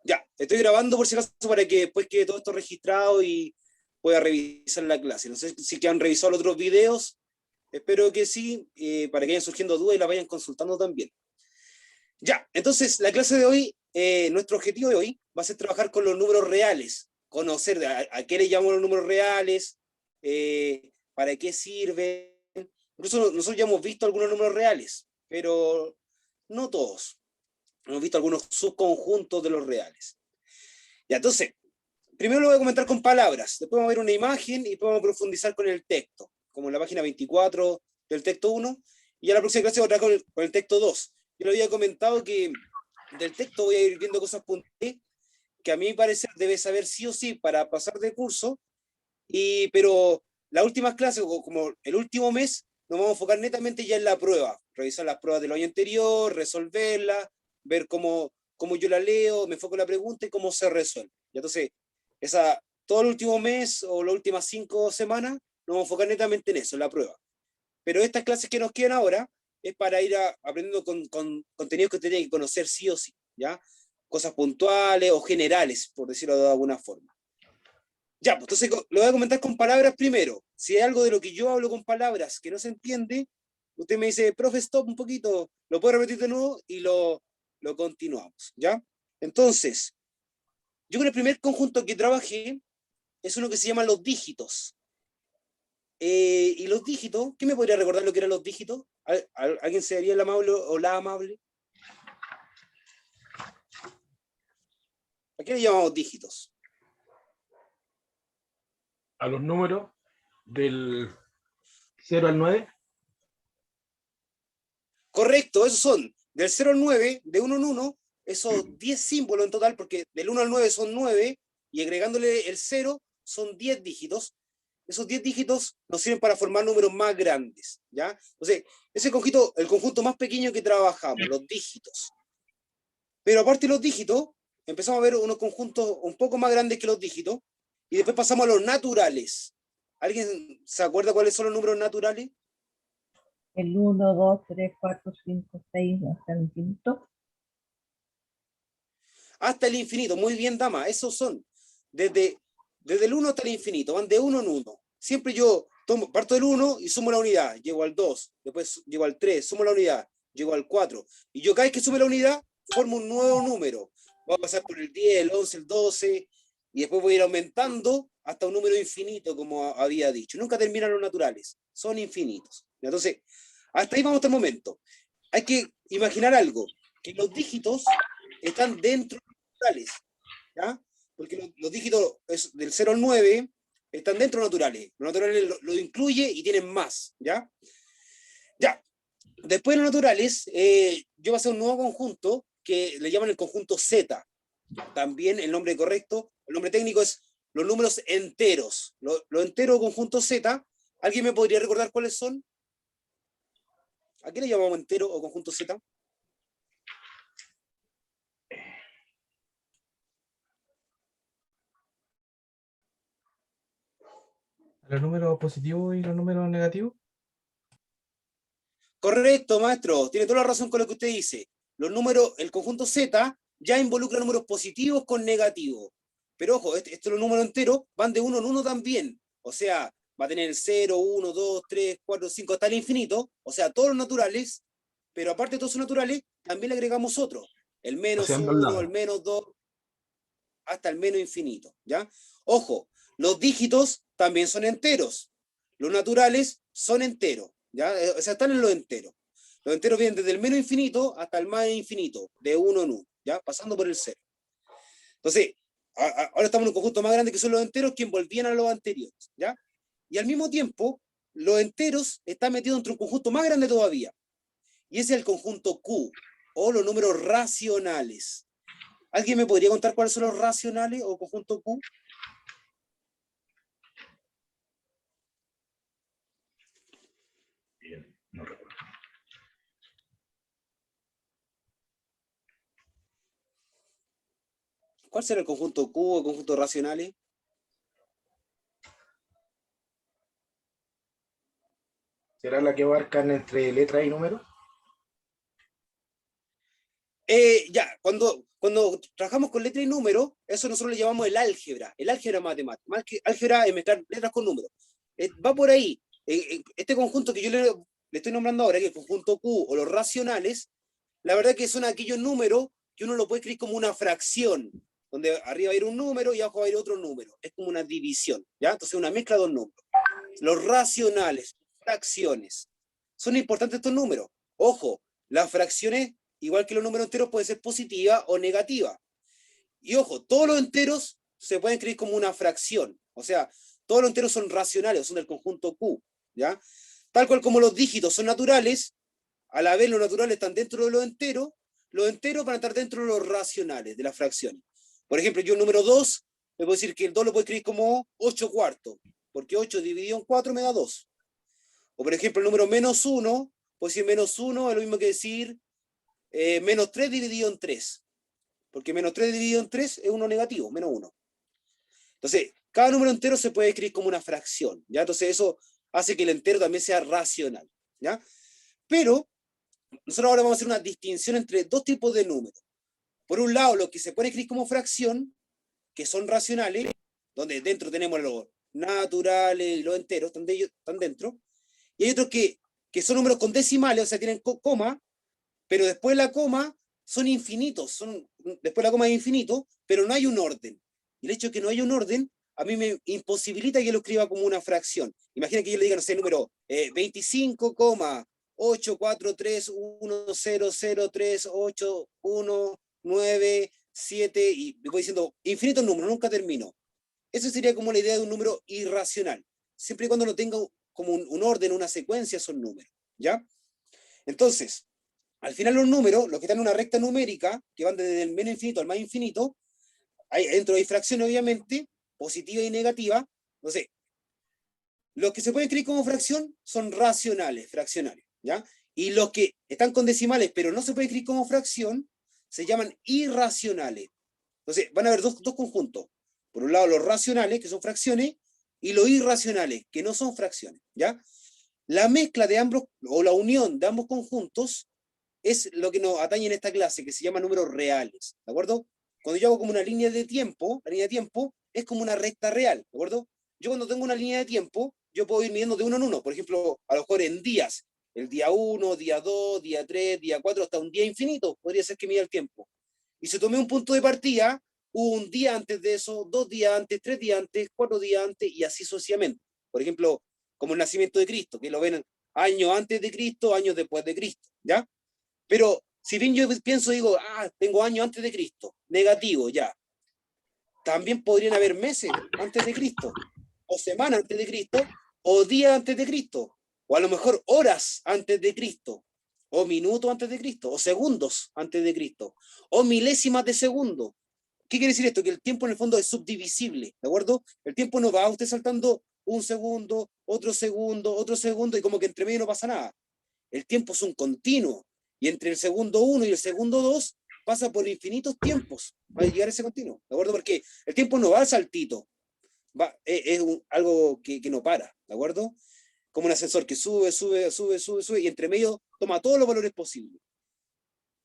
Ya, estoy grabando por si acaso para que después quede todo esto registrado y pueda revisar la clase. No sé si que han revisado los otros videos, espero que sí, para que vayan surgiendo dudas y la vayan consultando también. Ya, entonces la clase de hoy, nuestro objetivo de hoy va a ser trabajar con los números reales, conocer a qué le llamamos los números reales, para qué sirven. Incluso nosotros ya hemos visto algunos números reales, pero no todos. Hemos visto algunos subconjuntos de los reales. Ya, entonces, primero lo voy a comentar con palabras, después vamos a ver una imagen y después vamos a profundizar con el texto, como en la página 24 del texto 1, y a la próxima clase voy a trabajar con el texto 2. Yo le había comentado que del texto voy a ir viendo cosas puntuales que a mi parecer debe saber sí o sí para pasar de curso, pero las últimas clases, como el último mes, nos vamos a enfocar netamente ya en la prueba, revisar las pruebas del año anterior, resolverlas, ver cómo yo la leo, me enfoco en la pregunta y cómo se resuelve. Y entonces, todo el último mes o las últimas 5 semanas nos vamos a enfocar netamente en eso, en la prueba. Pero estas clases que nos quedan ahora es para ir aprendiendo con contenidos que tienen que conocer sí o sí, ¿ya? Cosas puntuales o generales, por decirlo de alguna forma. Ya, pues entonces lo voy a comentar con palabras primero. Si hay algo de lo que yo hablo con palabras que no se entiende, usted me dice, profe, stop un poquito, lo puedo repetir de nuevo y lo continuamos, ¿ya? Entonces, yo con el primer conjunto que trabajé es uno que se llama los dígitos. Y los dígitos, ¿qué me podría recordar lo que eran los dígitos? ¿Alguien sería el amable o la amable? ¿A qué le llamamos dígitos? A los números del 0 al 9. Correcto, esos son del 0 al 9, de 1 en 1, esos 10 símbolos en total, porque del 1 al 9 son 9, y agregándole el 0 son 10 dígitos. Esos 10 dígitos nos sirven para formar números más grandes, ¿ya? Entonces, ese conjunto, el conjunto más pequeño que trabajamos, los dígitos. Pero aparte de los dígitos, empezamos a ver unos conjuntos un poco más grandes que los dígitos, y después pasamos a los naturales. ¿Alguien se acuerda cuáles son los números naturales? El 1, 2, 3, 4, 5, 6, hasta el infinito. Hasta el infinito, muy bien, dama, esos son. Desde, desde el 1 hasta el infinito, van de 1 en 1. Siempre yo parto del 1 y sumo la unidad, llego al 2, después llego al 3, sumo la unidad, llego al 4. Y yo cada vez que sume la unidad, formo un nuevo número. Voy a pasar por el 10, el 11, el 12, y después voy a ir aumentando hasta un número infinito, como había dicho. Nunca terminan los naturales, son infinitos. Entonces, hasta ahí vamos hasta el momento. Hay que imaginar algo, que los dígitos están dentro de los naturales, ¿ya? Porque los dígitos del 0 al 9 están dentro de los naturales. Los naturales lo incluye y tienen más, ¿ya? Ya. Después de los naturales, yo voy a hacer un nuevo conjunto que le llaman el conjunto Z. También el nombre correcto, el nombre técnico es los números enteros. Los enteros conjunto Z, ¿alguien me podría recordar cuáles son? ¿A qué le llamamos entero o conjunto Z? Los números positivos y los números negativos. Correcto, maestro. Tiene toda la razón con lo que usted dice. Los números, el conjunto Z ya involucra números positivos con negativos. Pero ojo, los números enteros van de 1 en 1 también. O sea, va a tener 0, 1, 2, 3, 4, 5 hasta el infinito. O sea, todos los naturales. Pero aparte de todos los naturales, también le agregamos otro. El menos Hacia ambos 1, el lados. menos 2, hasta el menos infinito. ¿Ya? Ojo, los dígitos también son enteros. Los naturales son enteros. ¿Ya? O sea, están en los enteros. Los enteros vienen desde el menos infinito hasta el más infinito, de uno en uno, ¿ya? Pasando por el cero. Entonces, ahora estamos en un conjunto más grande que son los enteros que envolvían a los anteriores, ¿ya? Y al mismo tiempo, los enteros están metidos dentro de un conjunto más grande todavía. Y ese es el conjunto Q, o los números racionales. ¿Alguien me podría contar cuáles son los racionales o conjunto Q? Bien, no recuerdo. ¿Cuál será el conjunto Q o conjuntos racionales? ¿Será la que abarcan entre letra y número? Ya, cuando cuando trabajamos con letra y número, eso nosotros le llamamos el álgebra matemática. Álgebra es mezclar letras con números. Va por ahí. Este conjunto que yo le estoy nombrando ahora, que es el conjunto Q o los racionales, la verdad que son aquellos números que uno lo puede escribir como una fracción, donde arriba va a ir un número y abajo va a ir otro número. Es como una división, ¿ya? Entonces una mezcla de dos números. Los racionales, fracciones. Son importantes estos números. Ojo, las fracciones, igual que los números enteros, pueden ser positiva o negativa. Y ojo, todos los enteros se pueden escribir como una fracción. O sea, todos los enteros son racionales, son del conjunto Q, ¿ya? Tal cual como los dígitos son naturales, a la vez los naturales están dentro de los enteros van a estar dentro de los racionales, de las fracciones. Por ejemplo, yo el número 2, me puedo decir que el 2 lo puedo escribir como 8 cuartos, porque 8 dividido en 4 me da 2. O por ejemplo, el número menos 1, puedo decir menos 1 es lo mismo que decir menos 3 dividido en 3. Porque menos 3 dividido en 3 es 1 negativo, menos 1. Entonces, cada número entero se puede escribir como una fracción, ¿ya? Entonces eso hace que el entero también sea racional, ¿ya? Pero nosotros ahora vamos a hacer una distinción entre dos tipos de números. Por un lado, los que se pueden escribir como fracción, que son racionales, donde dentro tenemos los naturales y los enteros, están dentro, y hay otros que son números con decimales, o sea, tienen coma, pero después de la coma son infinitos, después de la coma es infinito, pero no hay un orden. Y el hecho de que no haya un orden, a mí me imposibilita que lo escriba como una fracción. Imagina que yo le diga, no sé, número 25,84310038819, y voy diciendo infinitos números, nunca termino. Eso sería como la idea de un número irracional, siempre y cuando no tenga como un orden, una secuencia, son números, ¿ya? Entonces, al final los números, los que están en una recta numérica, que van desde el menos infinito al más infinito, dentro hay fracciones obviamente, positiva y negativa, no sé, los que se pueden escribir como fracción son racionales, fraccionarios, ¿ya? Y los que están con decimales pero no se pueden escribir como fracción, se llaman irracionales. Entonces, van a haber dos conjuntos. Por un lado, los racionales, que son fracciones, y los irracionales, que no son fracciones, ¿ya? La mezcla de ambos, o la unión de ambos conjuntos, es lo que nos atañe en esta clase, que se llama números reales, ¿de acuerdo? Cuando yo hago como una línea de tiempo, la línea de tiempo es como una recta real, ¿de acuerdo? Yo cuando tengo una línea de tiempo, yo puedo ir midiendo de uno en uno, por ejemplo, a lo mejor en días, el día 1, día 2, día 3, día 4, hasta un día infinito, podría ser que mida el tiempo. Y si tomé un punto de partida, hubo un día antes de eso, 2 días antes, 3 días antes, 4 días antes, y así sucesivamente. Por ejemplo, como el nacimiento de Cristo, que lo ven años antes de Cristo, años después de Cristo, ¿ya? Pero si bien yo pienso, digo, tengo años antes de Cristo, negativo, ya. También podrían haber meses antes de Cristo, o semanas antes de Cristo, o días antes de Cristo, o a lo mejor horas antes de Cristo, o minutos antes de Cristo, o segundos antes de Cristo, o milésimas de segundo. ¿Qué quiere decir esto? Que el tiempo en el fondo es subdivisible, ¿de acuerdo? El tiempo no va usted saltando un segundo, otro segundo, y como que entre medio no pasa nada. El tiempo es un continuo, y entre el segundo 1 y el segundo 2 pasa por infinitos tiempos para llegar a ese continuo, ¿de acuerdo? Porque el tiempo no va al saltito, es algo que no para, ¿de acuerdo? Como un ascensor que sube, y entre medio toma todos los valores posibles.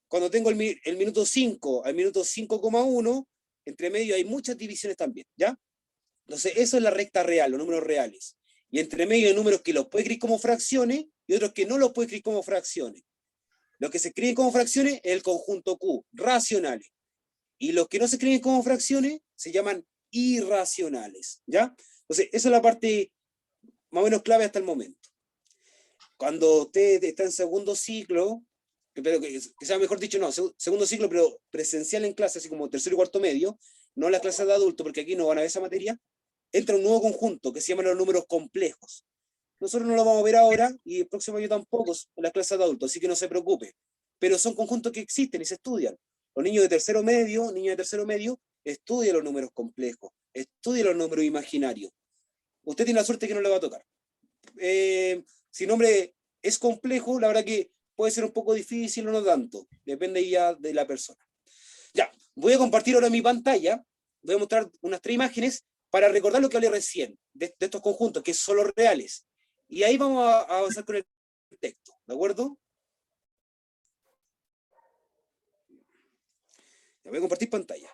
Cuando tengo el minuto 5 al minuto 5,1, entre medio hay muchas divisiones también, ¿ya? Entonces, eso es la recta real, los números reales. Y entre medio hay números que los puede escribir como fracciones y otros que no los puede escribir como fracciones. Los que se escriben como fracciones es el conjunto Q, racionales. Y los que no se escriben como fracciones se llaman irracionales, ¿ya? Entonces, esa es la parte más o menos clave hasta el momento. Cuando usted está en segundo ciclo, pero que sea mejor dicho, no, segundo ciclo, pero presencial en clase, así como tercero y cuarto medio, no las clases de adulto, porque aquí no van a ver esa materia, entra un nuevo conjunto que se llaman los números complejos. Nosotros no lo vamos a ver ahora, y el próximo año tampoco, en las clases de adultos, así que no se preocupe. Pero son conjuntos que existen y se estudian. Los niños de tercero medio, estudian los números complejos, estudian los números imaginarios. Usted tiene la suerte que no le va a tocar. Si el nombre es complejo, la verdad que puede ser un poco difícil o no tanto, depende ya de la persona. Ya, voy a compartir ahora mi pantalla, voy a mostrar unas 3 imágenes para recordar lo que hablé recién, de estos conjuntos, que son los reales. Y ahí vamos a avanzar con el texto, ¿de acuerdo? Ya voy a compartir pantalla.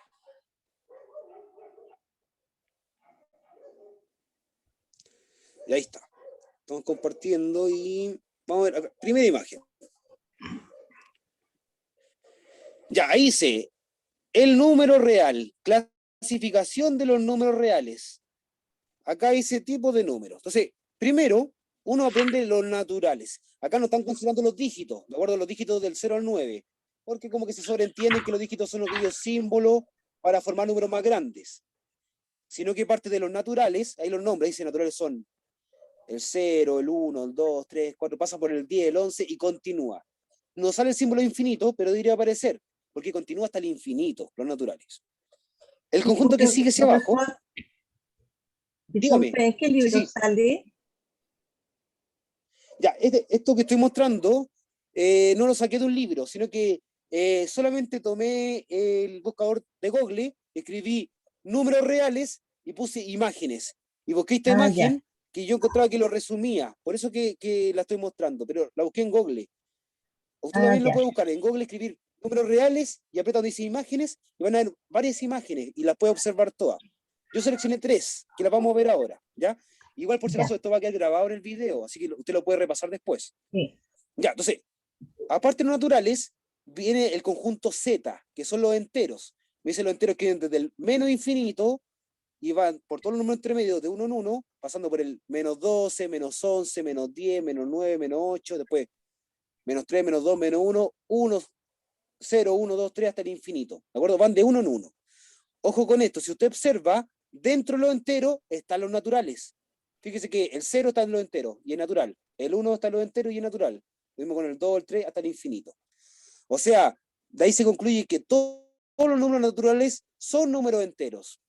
Y ahí está. Estamos compartiendo y vamos a ver acá. Primera imagen. Ya, ahí dice el número real, clasificación de los números reales. Acá dice tipo de números. Entonces, primero, uno aprende los naturales. Acá no están considerando los dígitos, ¿de acuerdo? Los dígitos del 0 al 9, porque como que se sobreentienden que los dígitos son aquellos símbolos para formar números más grandes. Sino que parte de los naturales, ahí los nombres, dice naturales son el 0, el 1, el 2, 3, 4, pasa por el 10, el 11 y continúa. No sale el símbolo infinito, pero debería aparecer, porque continúa hasta el infinito, los naturales. El conjunto que sigue hacia abajo, profesor, dígame, disculpe, ¿en qué sí, libro sí, sale? ya, esto que estoy mostrando no lo saqué de un libro, sino que solamente tomé el buscador de Google, escribí números reales y puse imágenes. Y busqué esta Ah, ya. imagen que yo encontraba que lo resumía, por eso que la estoy mostrando, pero la busqué en Google. Usted Ah, también lo ya. puede buscar en Google, escribir números reales y aprieta donde dice imágenes y van a ver varias imágenes y las puede observar todas. Yo seleccioné 3, que las vamos a ver ahora, ¿ya? Igual por si Ya. acaso esto va a quedar grabado en el video, así que usted lo puede repasar después. Sí. Ya, entonces, aparte de los naturales, viene el conjunto Z, que son los enteros. Me dice los enteros que vienen desde el menos infinito y van por todos los números intermedios de uno en uno, pasando por el menos 12, menos 11, menos 10, menos 9, menos 8, después menos 3, menos 2, menos 1, 1, 0, 1, 2, 3 hasta el infinito. ¿De acuerdo? Van de uno en uno. Ojo con esto, si usted observa, dentro de los enteros están los naturales. Fíjese que el 0 está en los enteros y es natural. El 1 está en los enteros y es natural. Lo mismo con el 2, el 3 hasta el infinito. O sea, de ahí se concluye que todos los números naturales son números enteros.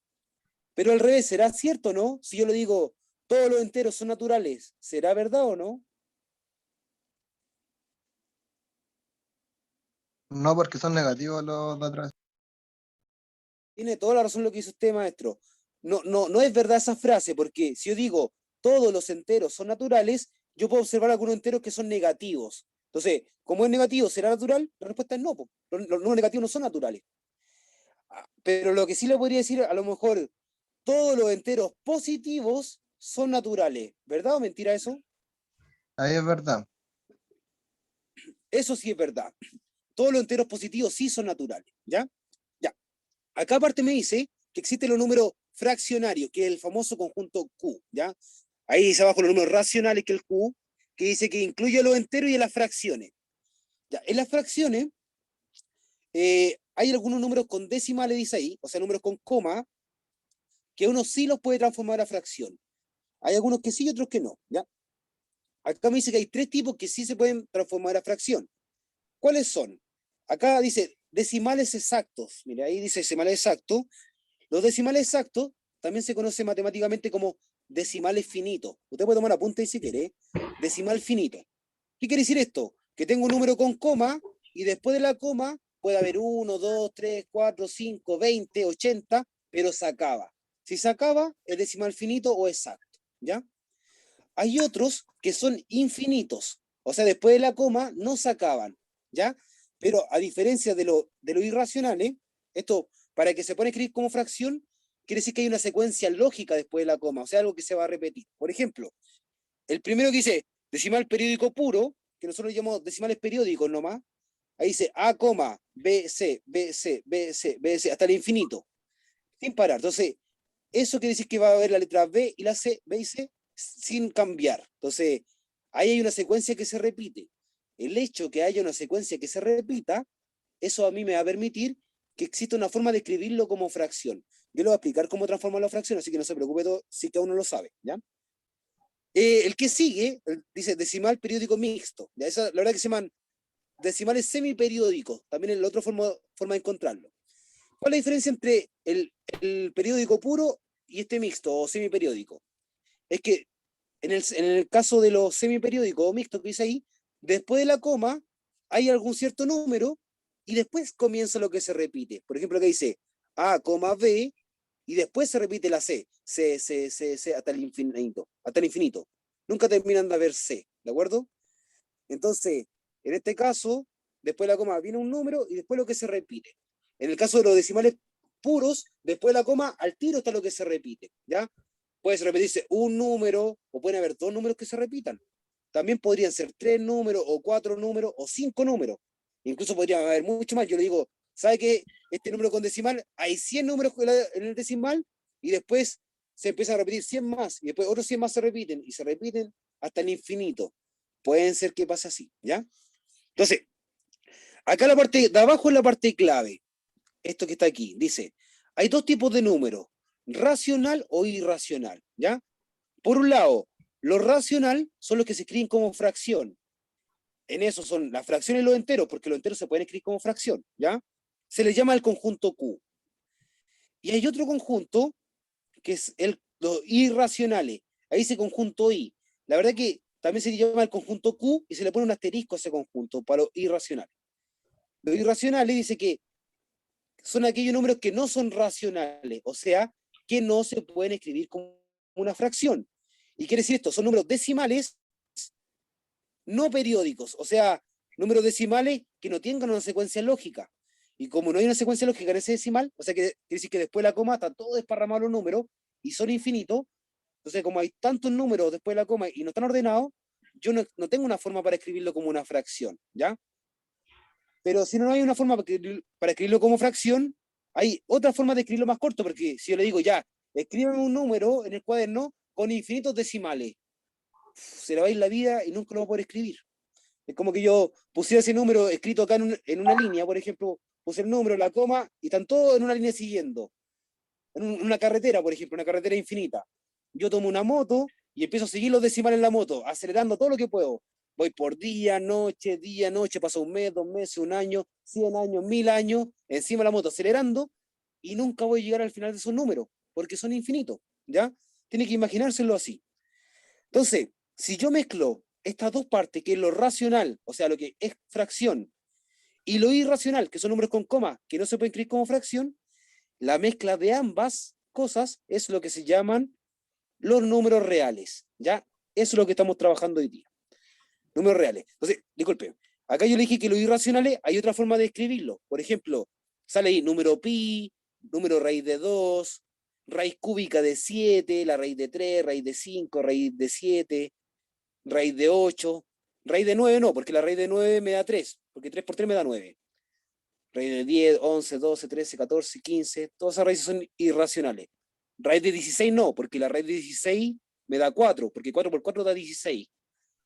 Pero al revés, ¿será cierto o no? Si yo le digo, todos los enteros son naturales, ¿será verdad o no? No, porque son negativos los de atrás. Tiene toda la razón lo que dice usted, maestro. No es verdad esa frase, porque si yo digo todos los enteros son naturales, yo puedo observar algunos enteros que son negativos. Entonces, como es negativo, ¿será natural? La respuesta es no, po. Los números negativos no son naturales. Pero lo que sí le podría decir, a lo mejor, todos los enteros positivos son naturales. ¿Verdad o mentira eso? Ahí es verdad. Eso sí es verdad. Todos los enteros positivos sí son naturales, ¿ya? Ya. Acá aparte me dice que existen los números fraccionarios, que es el famoso conjunto Q, ¿ya? Ahí dice abajo los números racionales, que es el Q, que dice que incluye a los enteros y a las fracciones. Ya, en las fracciones hay algunos números con decimales, dice ahí, o sea, números con coma, que uno sí los puede transformar a fracción. Hay algunos que sí y otros que no, ¿ya? Acá me dice que hay 3 tipos que sí se pueden transformar a fracción. ¿Cuáles son? Acá dice decimales exactos. Mira, ahí dice decimales exactos. Los decimales exactos también se conocen matemáticamente como decimales finitos. Usted puede tomar apunte si quiere. Decimal finito. ¿Qué quiere decir esto? Que tengo un número con coma y después de la coma puede haber 1, 2, 3, 4, 5, 20, 80, pero se acaba. Si se acaba, es decimal finito o exacto. ¿Ya? Hay otros que son infinitos. O sea, después de la coma no se acaban. ¿Ya? Pero a diferencia de lo irracionales, esto para que se pueda escribir como fracción, quiere decir que hay una secuencia lógica después de la coma, o sea, algo que se va a repetir. Por ejemplo, el primero que dice decimal periódico puro, que nosotros llamamos decimales periódicos nomás, ahí dice A, B, C, B, C, B, C, B, C, hasta el infinito, sin parar. Entonces, eso quiere decir que va a haber la letra B y la C, B y C, sin cambiar. Entonces, ahí hay una secuencia que se repite. El hecho que haya una secuencia que se repita, eso a mí me va a permitir que exista una forma de escribirlo como fracción. Yo le voy a explicar cómo transformar la fracción, así que no se preocupe todo, si que aún no lo sabe, ¿ya? El que sigue, dice decimal periódico mixto. ¿Ya? Esa, la verdad que se llaman decimales semiperiódicos, también es la otra forma de encontrarlo. ¿Cuál es la diferencia entre el periódico puro y este mixto o semiperiódico? Es que en el caso de los semiperiódicos o mixtos que dice ahí, después de la coma hay algún cierto número y después comienza lo que se repite. Por ejemplo, que dice A, B, y después se repite la C, C, hasta el infinito, hasta el infinito. Nunca terminan de haber C, ¿de acuerdo? Entonces, en este caso, después de la coma viene un número y después lo que se repite. En el caso de los decimales puros, después de la coma, al tiro está lo que se repite, ¿ya? Puede repetirse un número, o pueden haber dos números que se repitan. También podrían ser 3 números, o 4 números, o 5 números. Incluso podrían haber mucho más. Yo le digo, ¿sabe que este número con decimal, hay 100 números en el decimal, y después se empieza a repetir 100 más, y después otros 100 más se repiten, y se repiten hasta el infinito? Pueden ser que pase así, ¿ya? Entonces, acá la parte de abajo es la parte clave. Esto que está aquí, dice, hay dos tipos de números, racional o irracional, ¿ya? Por un lado, lo racional son los que se escriben como fracción. En eso son las fracciones y los enteros, porque los enteros se pueden escribir como fracción, ¿ya? Se les llama el conjunto Q. Y hay otro conjunto, que es los irracionales. Ahí dice conjunto I. La verdad que también se llama el conjunto Q y se le pone un asterisco a ese conjunto para los irracionales. Los irracionales dice que son aquellos números que no son racionales, o sea, que no se pueden escribir como una fracción. ¿Y quiere decir esto? Son números decimales no periódicos, o sea, números decimales que no tengan una secuencia lógica. Y como no hay una secuencia lógica en ese decimal, o sea, quiere decir que después de la coma están todos desparramados los números y son infinitos. Entonces, como hay tantos números después de la coma y no están ordenados, yo no tengo una forma para escribirlo como una fracción, ¿ya? Pero si no hay una forma para escribirlo como fracción, hay otra forma de escribirlo más corto, porque si yo le digo, ya, escríbame un número en el cuaderno con infinitos decimales, se le va a ir la vida y nunca lo va a poder escribir. Es como que yo pusiera ese número escrito acá en una línea, por ejemplo, puse el número, la coma, y están todos en una línea siguiendo. En una carretera, por ejemplo, una carretera infinita. Yo tomo una moto y empiezo a seguir los decimales en la moto, acelerando todo lo que puedo. Voy por día, noche, pasa un mes, 2 meses, un año, 100 años, 1000 años, encima de la moto, acelerando, y nunca voy a llegar al final de esos números, porque son infinitos, ¿ya? Tiene que imaginárselo así. Entonces, si yo mezclo estas dos partes, que es lo racional, o sea, lo que es fracción, y lo irracional, que son números con coma, que no se pueden escribir como fracción, la mezcla de ambas cosas es lo que se llaman los números reales, ¿ya? Eso es lo que estamos trabajando hoy día. Números reales. Entonces, disculpe, acá yo le dije que los irracionales hay otra forma de escribirlo. Por ejemplo, sale ahí número pi, número raíz de 2, raíz cúbica de 7, la raíz de 3, raíz de 5, raíz de 7, raíz de 8, raíz de 9 no, porque la raíz de 9 me da 3, porque 3 por 3 me da 9. Raíz de 10, 11, 12, 13, 14, 15, todas esas raíces son irracionales. Raíz de 16 no, porque la raíz de 16 me da 4, porque 4 por 4 da 16.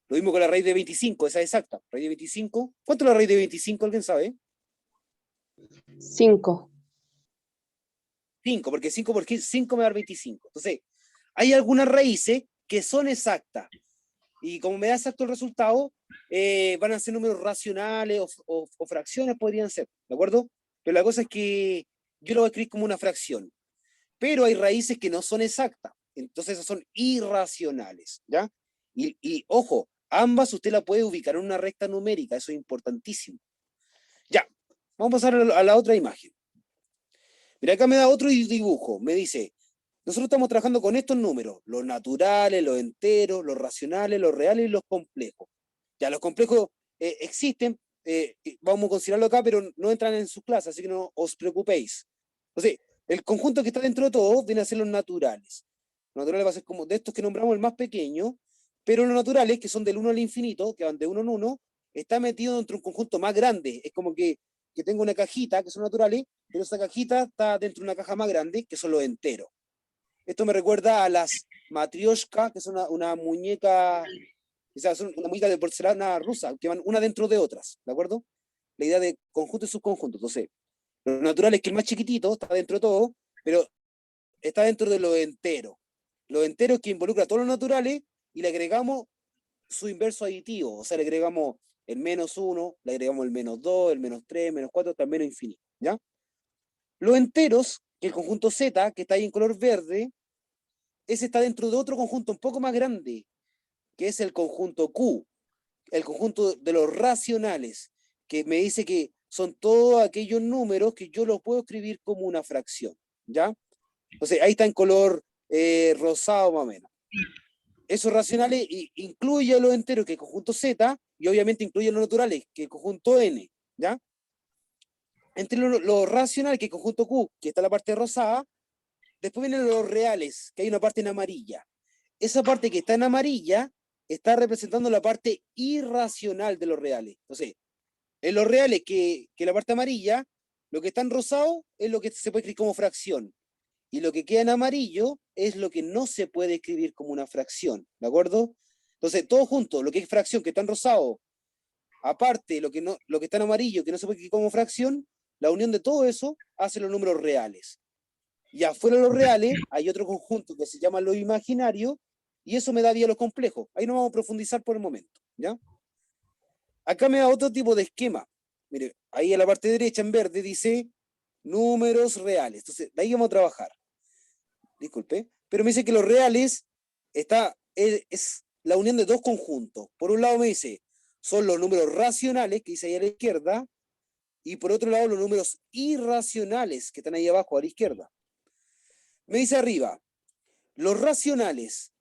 Lo mismo con la raíz de 25, esa es exacta. Raíz de 25, ¿cuánto es la raíz de 25? ¿Alguien sabe? 5. 5, porque 5 por 5 me da 25. Entonces, hay algunas raíces que son exactas. Y como me da exacto el resultado, van a ser números racionales o fracciones podrían ser, ¿de acuerdo? Pero la cosa es que yo lo voy a escribir como una fracción. Pero hay raíces que no son exactas. Entonces esas son irracionales, ¿ya? Y ojo, ambas usted la puede ubicar en una recta numérica, eso es importantísimo. Ya, vamos a pasar a la otra imagen. Mira, acá me da otro dibujo, me dice, nosotros estamos trabajando con estos números, los naturales, los enteros, los racionales, los reales y los complejos. Ya, los complejos existen, vamos a considerarlo acá, pero no entran en sus clases, así que no os preocupéis. Entonces, el conjunto que está dentro de todo viene a ser los naturales. Los naturales va a ser como de estos que nombramos el más pequeño, pero los naturales, que son del 1 al infinito, que van de 1 en 1, está metido dentro de un conjunto más grande. Es como que tengo una cajita, que son naturales, pero esa cajita está dentro de una caja más grande, que son los enteros. Esto me recuerda a las matrioshka, que son una muñeca, o sea, son una muñeca de porcelana rusa, que van una dentro de otras, ¿de acuerdo? La idea de conjunto y subconjunto. Entonces, lo natural es que el más chiquitito está dentro de todo, pero está dentro de lo entero. Lo entero es que involucra a todos los naturales y le agregamos su inverso aditivo, o sea, le agregamos el -1, le agregamos el -2, el -3, el -4, hasta el menos infinito, ¿ya? Los enteros, que el conjunto Z, que está ahí en color verde, ese está dentro de otro conjunto un poco más grande, que es el conjunto Q, el conjunto de los racionales, que me dice que son todos aquellos números que yo los puedo escribir como una fracción, ¿ya? Entonces, ahí está en color rosado más o menos. Esos racionales incluye los enteros, que es el conjunto Z, y obviamente incluye los naturales, que es el conjunto N, ¿ya? entre lo racional, que es conjunto Q, que está en la parte rosada, después vienen los reales, que hay una parte en amarilla. Esa parte que está en amarilla está representando la parte irracional de los reales. Entonces, en los reales, que la parte amarilla, lo que está en rosado es lo que se puede escribir como fracción. Y lo que queda en amarillo es lo que no se puede escribir como una fracción. ¿De acuerdo? Entonces, todo junto, lo que es fracción, que está en rosado, aparte lo que está en amarillo, que no se puede escribir como fracción, la unión de todo eso hace los números reales. Y afuera de los reales hay otro conjunto que se llama lo imaginario, y eso me da vía a lo complejo. Ahí no vamos a profundizar por el momento, ¿ya? Acá me da otro tipo de esquema. Mire, ahí en la parte derecha en verde dice números reales. Entonces, de ahí vamos a trabajar. Disculpe. Pero me dice que los reales es la unión de dos conjuntos. Por un lado me dice, son los números racionales, que dice ahí a la izquierda, y por otro lado los números irracionales, que están ahí abajo a la izquierda. Me dice arriba, los racionales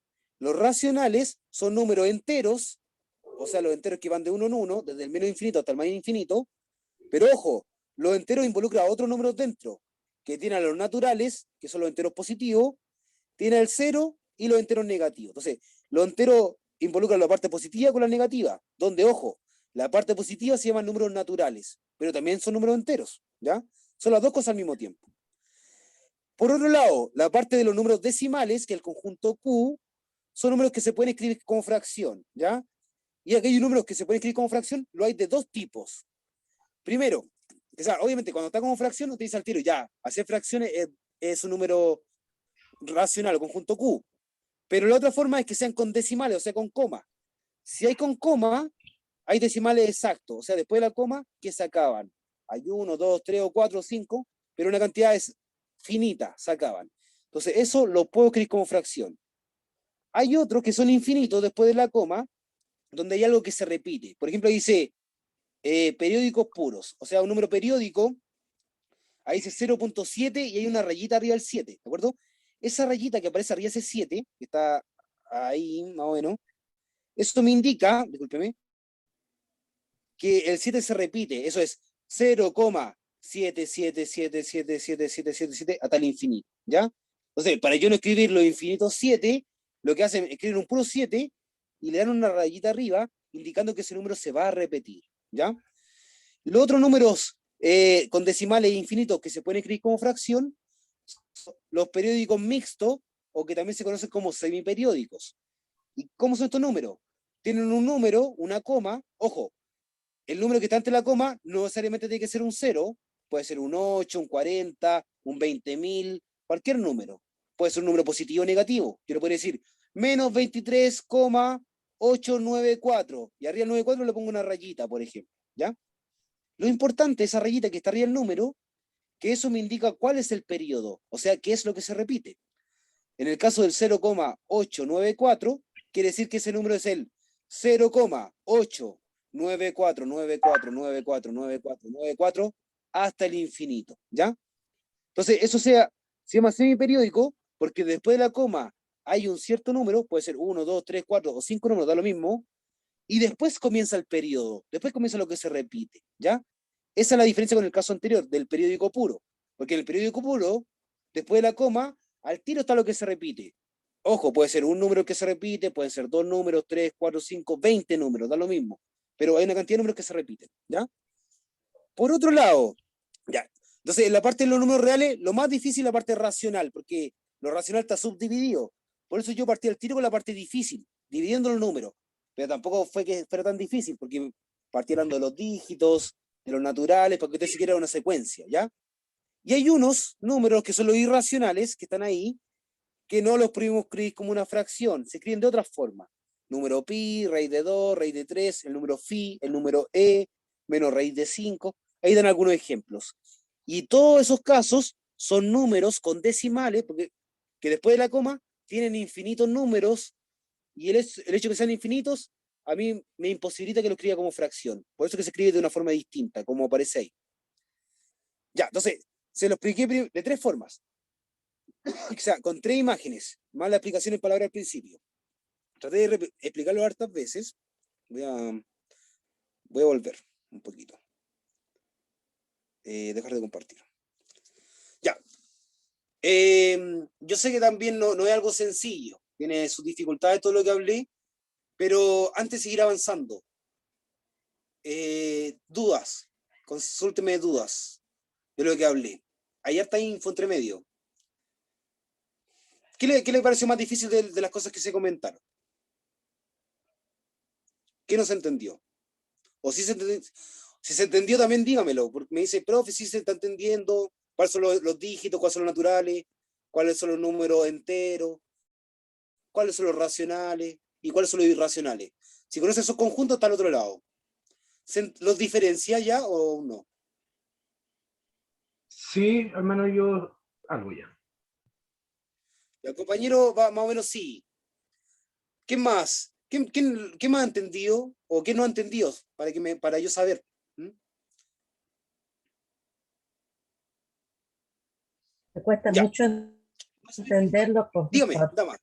son números enteros, o sea, los enteros que van de uno en uno, desde el menos infinito hasta el más infinito, pero ojo, los enteros involucran a otros números dentro, que tienen a los naturales, que son los enteros positivos, tiene el cero y los enteros negativos. Entonces, los enteros involucran la parte positiva con la negativa, donde, ojo, la parte positiva se llaman números naturales, pero también son números enteros, ¿ya? Son las dos cosas al mismo tiempo. Por otro lado, la parte de los números decimales, que es el conjunto Q, son números que se pueden escribir como fracción, ¿ya? Y aquellos números que se pueden escribir como fracción, lo hay de dos tipos. Primero, o sea, obviamente cuando está como fracción, no te dice al tiro, ya, hacer fracciones es un número racional o conjunto Q. Pero la otra forma es que sean con decimales, o sea, con coma. Si hay con coma, hay decimales exactos, o sea, después de la coma, que se acaban. Hay 1, 2, 3 o 4 o 5, pero una cantidad es finita, se acaban. Entonces, eso lo puedo escribir como fracción. Hay otros que son infinitos después de la coma, donde hay algo que se repite. Por ejemplo, dice periódicos puros, o sea, un número periódico, ahí dice 0.7 y hay una rayita arriba del 7, ¿de acuerdo? Esa rayita que aparece arriba de ese 7, que está ahí más o menos, eso me indica, discúlpeme, que el 7 se repite, eso es 0,7777777 hasta el infinito, ¿ya? Entonces, para yo no escribir los infinitos 7, lo que hacen es escribir un puro 7 y le dan una rayita arriba indicando que ese número se va a repetir, ¿ya? Los otros números con decimales infinitos que se pueden escribir como fracción, los periódicos mixtos, o que también se conocen como semiperiódicos. ¿Y cómo son estos números? Tienen un número, una coma, ojo, el número que está ante la coma no necesariamente tiene que ser un 0, puede ser un 8, un 40, un 20.000, cualquier número. Puede ser un número positivo o negativo. Yo le podría decir menos 23,894, y arriba del 94 le pongo una rayita, por ejemplo, ¿ya? Lo importante, esa rayita que está arriba del número, que eso me indica cuál es el periodo, o sea, qué es lo que se repite. En el caso del 0,894, quiere decir que ese número es el 0,89494949494 hasta el infinito, ¿ya? Entonces, eso se llama semiperiódico porque después de la coma hay un cierto número, puede ser 1, 2, 3, 4 o 5 números, da lo mismo, y después comienza el periodo, después comienza lo que se repite, ¿ya? Esa es la diferencia con el caso anterior, del periódico puro, porque en el periódico puro, después de la coma, al tiro está lo que se repite. Ojo, puede ser un número que se repite, pueden ser 2 números, 3, 4, 5, 20 números, da lo mismo, pero hay una cantidad de números que se repiten, ¿ya? Por otro lado, ya, entonces en la parte de los números reales, lo más difícil es la parte racional, porque lo racional está subdividido. Por eso yo partí al tiro con la parte difícil, dividiendo los números. Pero tampoco fue que fuera tan difícil, porque partieron de los dígitos, de los naturales, para que usted siquiera una secuencia, ¿ya? Y hay unos números que son los irracionales, que están ahí, que no los podemos escribir como una fracción, se escriben de otra forma. Número pi, raíz de 2, raíz de 3, el número phi, el número e, menos raíz de 5. Ahí dan algunos ejemplos. Y todos esos casos son números con decimales, porque que después de la coma tienen infinitos números, y el hecho de que sean infinitos a mí me imposibilita que lo escriba como fracción. Por eso que se escribe de una forma distinta, como aparece ahí. Ya, entonces, se lo expliqué de tres formas. O sea, con tres imágenes, más la explicación en palabras al principio. Traté de explicarlo hartas veces. Voy a volver un poquito. dejar de compartir. Ya. Yo sé que también no es algo sencillo, tiene sus dificultades todo lo que hablé, pero antes de seguir avanzando, dudas, consúlteme dudas de lo que hablé. Hay harta info entre medio. ¿Qué le pareció más difícil de las cosas que se comentaron? ¿Qué no se entendió? O si se entendió también dígamelo, porque me dice, profe, si se está entendiendo, cuáles son los dígitos, cuáles son los naturales, cuáles son los números enteros, cuáles son los racionales y cuáles son los irracionales. Si conoces esos conjuntos, está al otro lado. ¿Los diferencia ya o no? Sí, al menos yo algo ya. El compañero va más o menos sí. ¿Qué más? ¿Qué más ha entendido o qué no ha entendido para yo saber? ¿Mm? Me cuesta Ya. mucho entenderlo, Dígame, profesor. dama.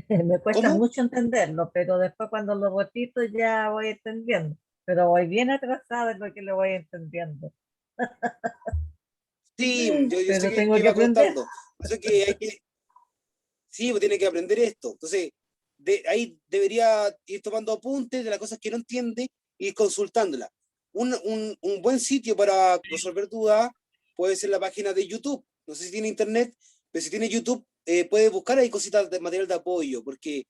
Me cuesta ¿Cómo? mucho entenderlo, pero después cuando lo repito ya voy entendiendo. Pero voy bien atrasada en lo que le voy entendiendo. Sí, yo sé Pero tengo que que va aprender. costando. Por eso que hay que, sí, pues tiene que aprender esto. Entonces, ahí debería ir tomando apuntes de las cosas que no entiende y ir consultándolas. Un buen sitio para resolver dudas puede ser la página de YouTube. No sé si tiene internet, pero si tiene YouTube, puede buscar ahí cositas de material de apoyo, porque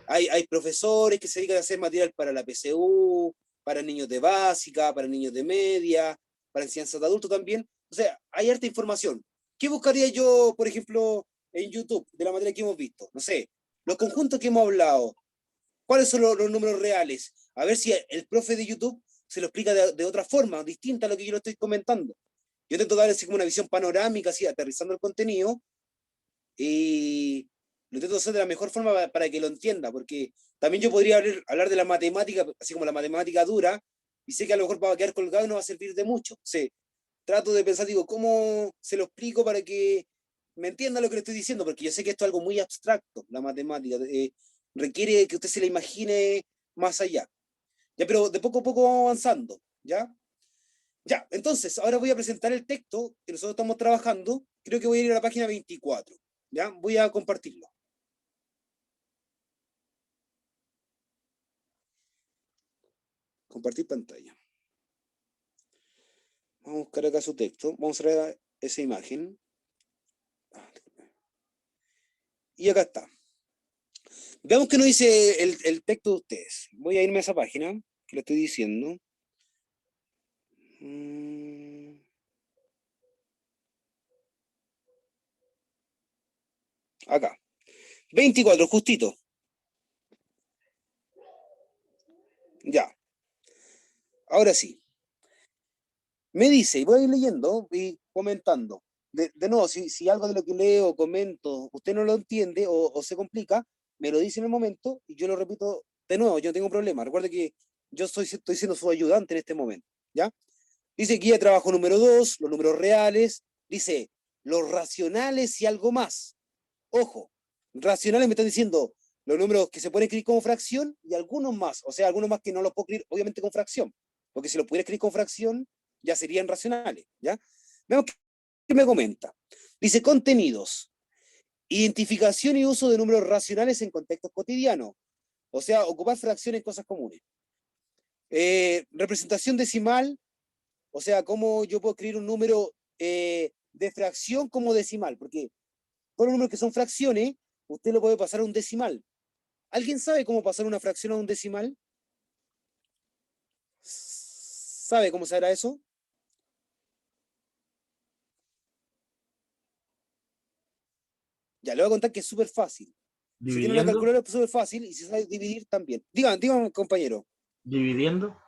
hay profesores que se dedican a hacer material para la PSU, para niños de básica, para niños de media, para enseñanza de adultos también. O sea, hay harta información. ¿Qué buscaría yo, por ejemplo, en YouTube de la materia que hemos visto? No sé, los conjuntos que hemos hablado, ¿cuáles son los números reales? A ver si el profe de YouTube se lo explica de otra forma, distinta a lo que yo lo estoy comentando. Yo intento darle así como una visión panorámica, así, aterrizando el contenido, y lo intento hacer de la mejor forma para que lo entienda, porque también yo podría hablar de la matemática, así como la matemática dura, y sé que a lo mejor va a quedar colgado y no va a servir de mucho. Sí, trato de pensar, digo, ¿cómo se lo explico para que me entienda lo que le estoy diciendo? Porque yo sé que esto es algo muy abstracto, la matemática, requiere que usted se la imagine más allá. Ya, pero de poco a poco vamos avanzando, ¿ya? Ya, entonces, ahora voy a presentar el texto que nosotros estamos trabajando. Creo que voy a ir a la página 24, ¿ya? Voy a compartirlo. Compartir pantalla. Vamos a buscar acá su texto. Vamos a ver esa imagen. Y acá está. Veamos qué nos dice el texto de ustedes. Voy a irme a esa página que le estoy diciendo. Acá. 24, justito. Ya. Ahora sí. Me dice, y voy a ir leyendo y comentando. De nuevo, si algo de lo que leo o comento usted no lo entiende o se complica, me lo dice en el momento y yo lo repito de nuevo, yo no tengo problema. Recuerde que yo estoy siendo su ayudante en este momento, ¿ya? Dice guía de trabajo número 2, los números reales. Dice los racionales y algo más. Ojo, racionales me están diciendo los números que se pueden escribir como fracción y algunos más. O sea, algunos más que no los puedo escribir obviamente con fracción. Porque si los pudiera escribir con fracción, ya serían racionales, ¿ya? Veamos qué me comenta. Dice contenidos. Identificación y uso de números racionales en contextos cotidianos. O sea, ocupar fracciones en cosas comunes. Representación decimal. O sea, cómo yo puedo escribir un número de fracción como decimal. Porque todos los números que son fracciones, usted lo puede pasar a un decimal. ¿Alguien sabe cómo pasar una fracción a un decimal? ¿Sabe cómo se hará eso? Ya, le voy a contar que es súper fácil. Si tiene una Dividiendo, calculadora es súper fácil y si sabe dividir también. Dígame, compañero. dividiendo.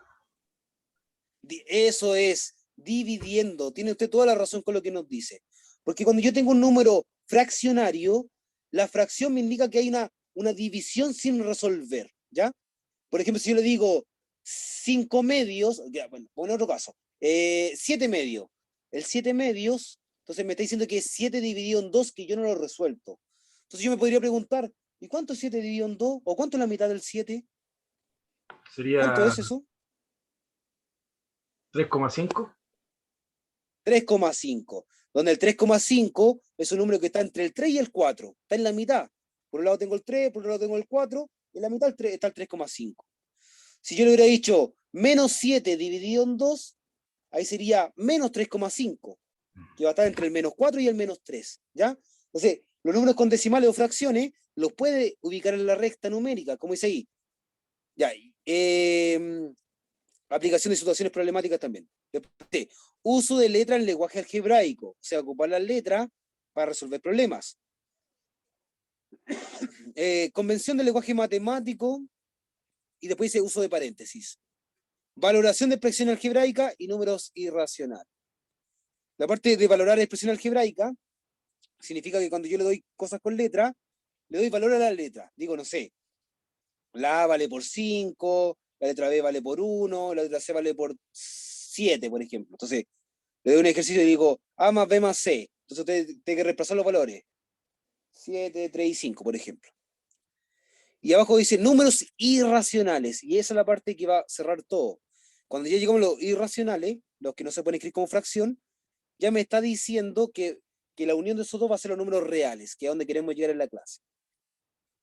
Eso es, dividiendo. Tiene usted toda la razón con lo que nos dice. Porque cuando yo tengo un número fraccionario, la fracción me indica que hay una división sin resolver, ¿ya? Por ejemplo, si yo le digo 5 medios, ya, bueno, en otro caso, 7 medios. El 7 medios, entonces me está diciendo que es 7 dividido en 2 que yo no lo resuelto. Entonces yo me podría preguntar, ¿y cuánto es 7 dividido en 2? ¿O cuánto es la mitad del 7? ¿Cuánto Sería es eso? 3,5. 3,5, donde el 3,5 es un número que está entre el 3 y el 4, está en la mitad. Por un lado tengo el 3, por otro lado tengo el 4, en la mitad está el 3,5. Si yo le hubiera dicho menos 7 dividido en 2, ahí sería menos 3,5, que va a estar entre el menos 4 y el menos 3, ¿ya? Entonces, los números con decimales o fracciones los puede ubicar en la recta numérica, como dice ahí. Ya, aplicación de situaciones problemáticas también. Después, uso de letras en lenguaje algebraico, o sea, ocupar las letras para resolver problemas. Convención del lenguaje matemático, y después dice uso de paréntesis. Valoración de expresión algebraica y números irracionales. La parte de valorar expresión algebraica significa que cuando yo le doy cosas con letra, le doy valor a la letra. Digo, no sé, la A vale por 5, la letra B vale por 1, la letra C vale por 7, por ejemplo. Entonces, le doy un ejercicio y digo A más B más C. Entonces usted tiene que reemplazar los valores. 7, 3 y 5, por ejemplo. Y abajo dice números irracionales. Y esa es la parte que va a cerrar todo. Cuando ya llegamos a los irracionales, los que no se pueden escribir como fracción, ya me está diciendo que la unión de esos dos va a ser los números reales, que es a donde queremos llegar en la clase.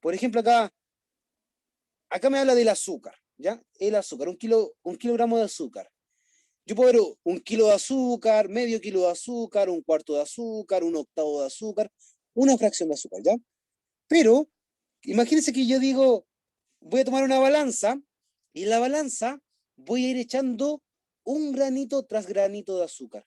Por ejemplo, acá me habla del azúcar, ¿ya? El azúcar, un kilogramo de azúcar. Yo puedo ver un kilo de azúcar, medio kilo de azúcar, un cuarto de azúcar, un octavo de azúcar, una fracción de azúcar, ¿ya? Pero, imagínense que yo digo, voy a tomar una balanza, y en la balanza voy a ir echando un granito tras granito de azúcar.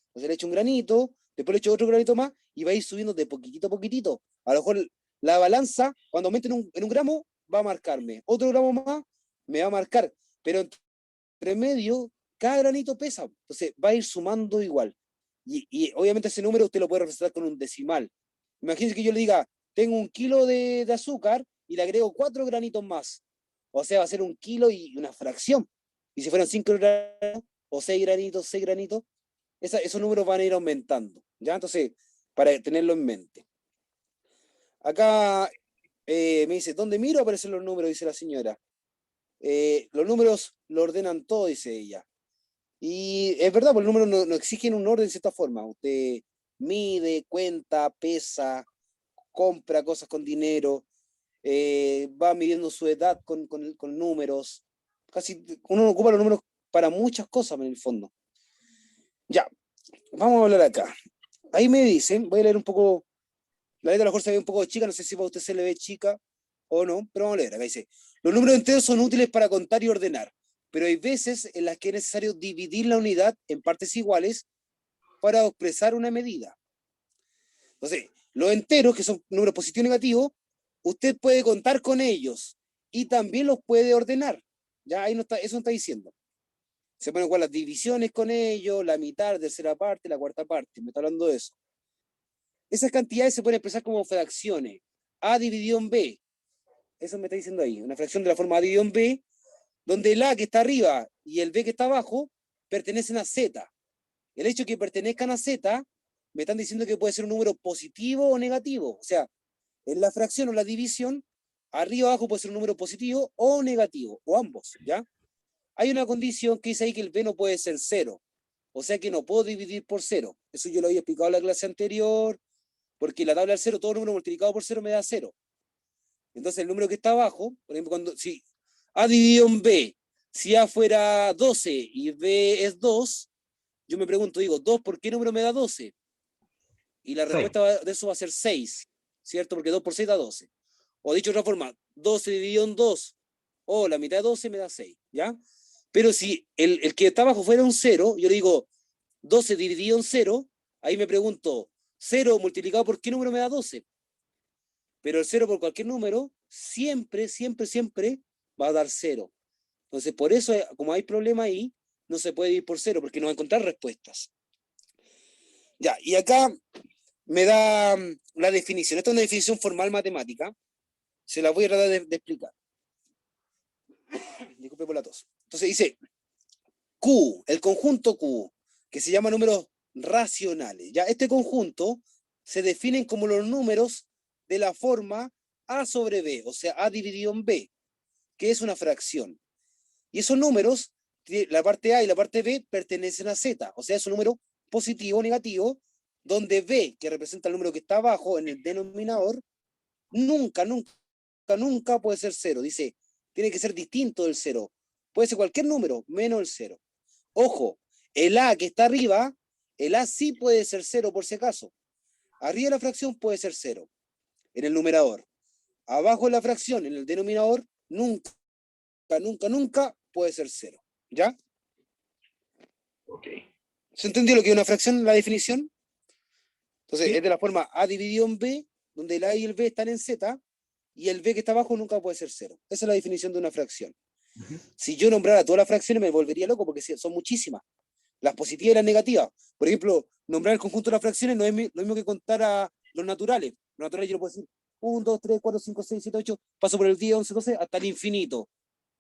Entonces le echo un granito, después le echo otro granito más, y va a ir subiendo de poquitito a poquitito. A lo mejor la balanza, cuando aumente en un gramo, va a marcarme. Otro gramo más, me va a marcar. Pero entre medio, cada granito pesa. Entonces va a ir sumando igual. Y obviamente ese número usted lo puede representar con un decimal. Imagínense que yo le diga, tengo un kilo de azúcar y le agrego 4 granitos más. O sea, va a ser un kilo y una fracción. Y si fueran 5 granitos, o 6 granitos, esos números van a ir aumentando, ¿ya? Entonces, para tenerlo en mente. Acá me dice, ¿dónde miro? Aparecen los números, dice la señora. Los números lo ordenan todo, dice ella. Y es verdad, pues los números no exigen un orden de cierta forma. Usted mide, cuenta, pesa, compra cosas con dinero, va midiendo su edad con números. Casi uno ocupa los números para muchas cosas en el fondo. Ya, vamos a hablar acá. Ahí me dicen, voy a leer un poco, la letra a lo mejor se ve un poco chica, no sé si para usted se le ve chica o no, pero vamos a leer. Acá dice, los números enteros son útiles para contar y ordenar, pero hay veces en las que es necesario dividir la unidad en partes iguales para expresar una medida. Entonces, los enteros, que son números positivos y negativos, usted puede contar con ellos y también los puede ordenar. Ya ahí no está, eso no está diciendo. Se ponen igual las divisiones con ellos, la mitad, la tercera parte, la cuarta parte. Me está hablando de eso. Esas cantidades se pueden expresar como fracciones. A dividido en B. Eso me está diciendo ahí. Una fracción de la forma A dividido en B, donde el A que está arriba y el B que está abajo pertenecen a Z. El hecho de que pertenezcan a Z, me están diciendo que puede ser un número positivo o negativo. O sea, en la fracción o la división, arriba o abajo puede ser un número positivo o negativo, o ambos, ¿ya? Hay una condición que dice ahí que el B no puede ser 0. O sea que no puedo dividir por 0. Eso yo lo había explicado en la clase anterior, porque la tabla del 0, todo número multiplicado por 0 me da 0. Entonces el número que está abajo, por ejemplo, si A dividido en B, si A fuera 12 y B es 2, yo me pregunto, digo, 2, ¿por qué número me da 12? Y la respuesta de eso va a ser 6, ¿cierto? Porque 2 por 6 da 12. O dicho de otra forma, 12 dividido en 2, o la mitad de 12 me da 6, ¿ya? Pero si el que está abajo fuera un 0, yo le digo 12 dividido en 0, ahí me pregunto, 0 multiplicado por qué número me da 12. Pero el 0 por cualquier número siempre va a dar 0. Entonces, por eso, como hay problema ahí, no se puede ir por 0, porque no va a encontrar respuestas. Ya, y acá me da la definición. Esta es una definición formal matemática. Se la voy a tratar de explicar. Disculpe por la tos. Entonces dice, Q, el conjunto Q, que se llama números racionales. Ya, este conjunto se definen como los números de la forma A sobre B, o sea, A dividido en B, que es una fracción. Y esos números, la parte A y la parte B, pertenecen a Z, o sea, es un número positivo o negativo, donde B, que representa el número que está abajo en el denominador, nunca, nunca, nunca puede ser 0. Dice, tiene que ser distinto del 0. Puede ser cualquier número, menos el 0. Ojo, el A que está arriba, el A sí puede ser 0 por si acaso. Arriba de la fracción puede ser 0 en el numerador. Abajo de la fracción, en el denominador, nunca, nunca, nunca puede ser 0. ¿Ya? Ok. ¿Se entendió lo que es una fracción, la definición? Entonces, Sí. es de la forma A dividido en B, donde el A y el B están en Z, y el B que está abajo nunca puede ser 0. Esa es la definición de una fracción. Ujú. Si yo nombrara todas las fracciones, me volvería loco, porque son muchísimas. Las positivas y las negativas. Por ejemplo, nombrar el conjunto de las fracciones no es lo mismo que contar a los naturales. Los naturales yo lo puedo decir 1, 2, 3, 4, 5, 6, 7, 8, paso por el 10, 11, 12, hasta el infinito.